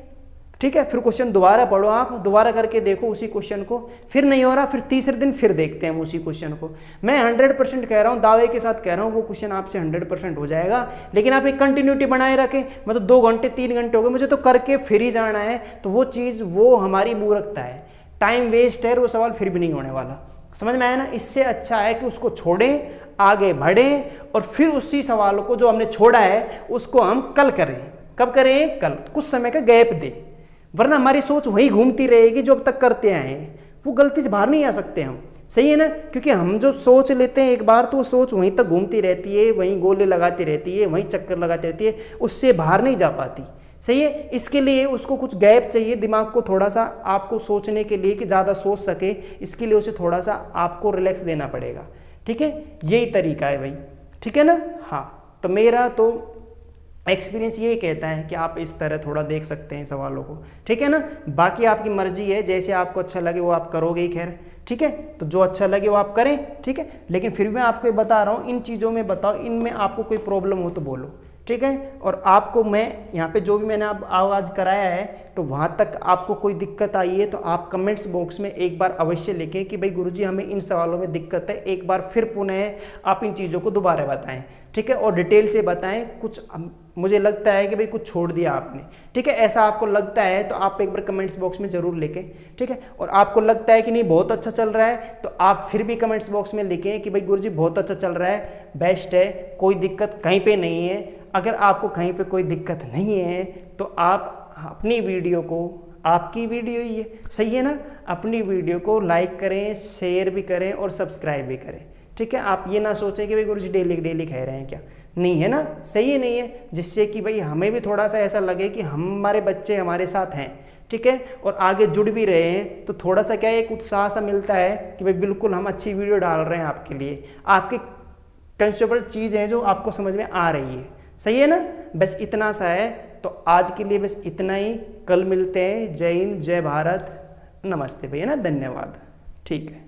ठीक है। फिर क्वेश्चन दोबारा पढ़ो, आप दोबारा करके देखो उसी क्वेश्चन को, फिर नहीं हो रहा फिर तीसरे दिन फिर देखते हैं उसी क्वेश्चन को। मैं 100% कह रहा हूँ, दावे के साथ कह रहा हूँ, वो क्वेश्चन आपसे 100% हो जाएगा। लेकिन आप एक कंटिन्यूटी बनाए रखें, मतलब 2 घंटे 3 घंटे हो गए मुझे तो करके फिर ही जाना है, तो वो चीज़ वो हमारी मूर्खता है, टाइम वेस्ट है, वो सवाल फिर भी नहीं होने वाला। समझ में आया ना। इससे अच्छा है कि उसको छोड़ें, आगे बढ़ें, और फिर उसी सवाल को जो हमने छोड़ा है उसको हम कल करें। कब करें? कल। कुछ समय का गैप दें, वरना हमारी सोच वही घूमती रहेगी जो अब तक करते आए हैं, वो गलती से बाहर नहीं आ सकते हम। सही है ना, क्योंकि हम जो सोच लेते हैं एक बार तो वो सोच वहीं तक घूमती रहती है, वहीं गोले लगाती रहती है, वहीं चक्कर लगाती रहती है, उससे बाहर नहीं जा पाती। सही है, इसके लिए उसको कुछ गैप चाहिए, दिमाग को थोड़ा सा आपको सोचने के लिए कि ज़्यादा सोच सके, इसके लिए उसे थोड़ा सा आपको रिलैक्स देना पड़ेगा। ठीक है, यही तरीका है भाई, ठीक है ना। हाँ, तो मेरा तो एक्सपीरियंस यही कहता है कि आप इस तरह थोड़ा देख सकते हैं सवालों को, ठीक है ना। बाकी आपकी मर्जी है, जैसे आपको अच्छा लगे वो आप करोगे ही, खैर ठीक है। तो जो अच्छा लगे वो आप करें, ठीक है। लेकिन फिर मैं आपको बता रहा हूँ, इन चीज़ों में बताओ, इनमें आपको कोई प्रॉब्लम हो तो बोलो, ठीक है। और आपको मैं यहाँ पे जो भी मैंने आप आवाज़ कराया है तो वहाँ तक आपको कोई दिक्कत आई है तो आप कमेंट्स बॉक्स में एक बार अवश्य लिखें कि भाई गुरुजी हमें इन सवालों में दिक्कत है, एक बार फिर पुनः आप इन चीज़ों को दोबारा बताएं, ठीक है, और डिटेल से बताएं। कुछ मुझे लगता है कि भाई कुछ छोड़ दिया आपने, ठीक है, ऐसा आपको लगता है तो आप एक बार कमेंट्स बॉक्स में ज़रूर लिखें, ठीक है। और आपको लगता है कि नहीं बहुत अच्छा चल रहा है तो आप फिर भी कमेंट्स बॉक्स में लिखें कि भाई गुरुजी बहुत अच्छा चल रहा है, बेस्ट है, कोई दिक्कत कहीं पे नहीं है। अगर आपको कहीं पे कोई दिक्कत नहीं है तो आप अपनी वीडियो को, आपकी वीडियो ही है, सही है ना, अपनी वीडियो को लाइक करें, शेयर भी करें और सब्सक्राइब भी करें, ठीक है। आप ये ना सोचें कि भाई गुरुजी डेली डेली कह रहे हैं क्या, नहीं है ना, सही है, नहीं है, जिससे कि भाई हमें भी थोड़ा सा ऐसा लगे कि हमारे बच्चे हमारे साथ हैं, ठीक है, और आगे जुड़ भी रहे हैं तो थोड़ा सा क्या एक उत्साह सा मिलता है कि भाई बिल्कुल हम अच्छी वीडियो डाल रहे हैं आपके लिए, आपके कंसेप्चुअल चीज़ हैं जो आपको समझ में आ रही है, सही है ना। बस इतना सा है, तो आज के लिए बस इतना ही, कल मिलते हैं। जय हिंद, जय भारत, नमस्ते भैया ना, धन्यवाद, ठीक है।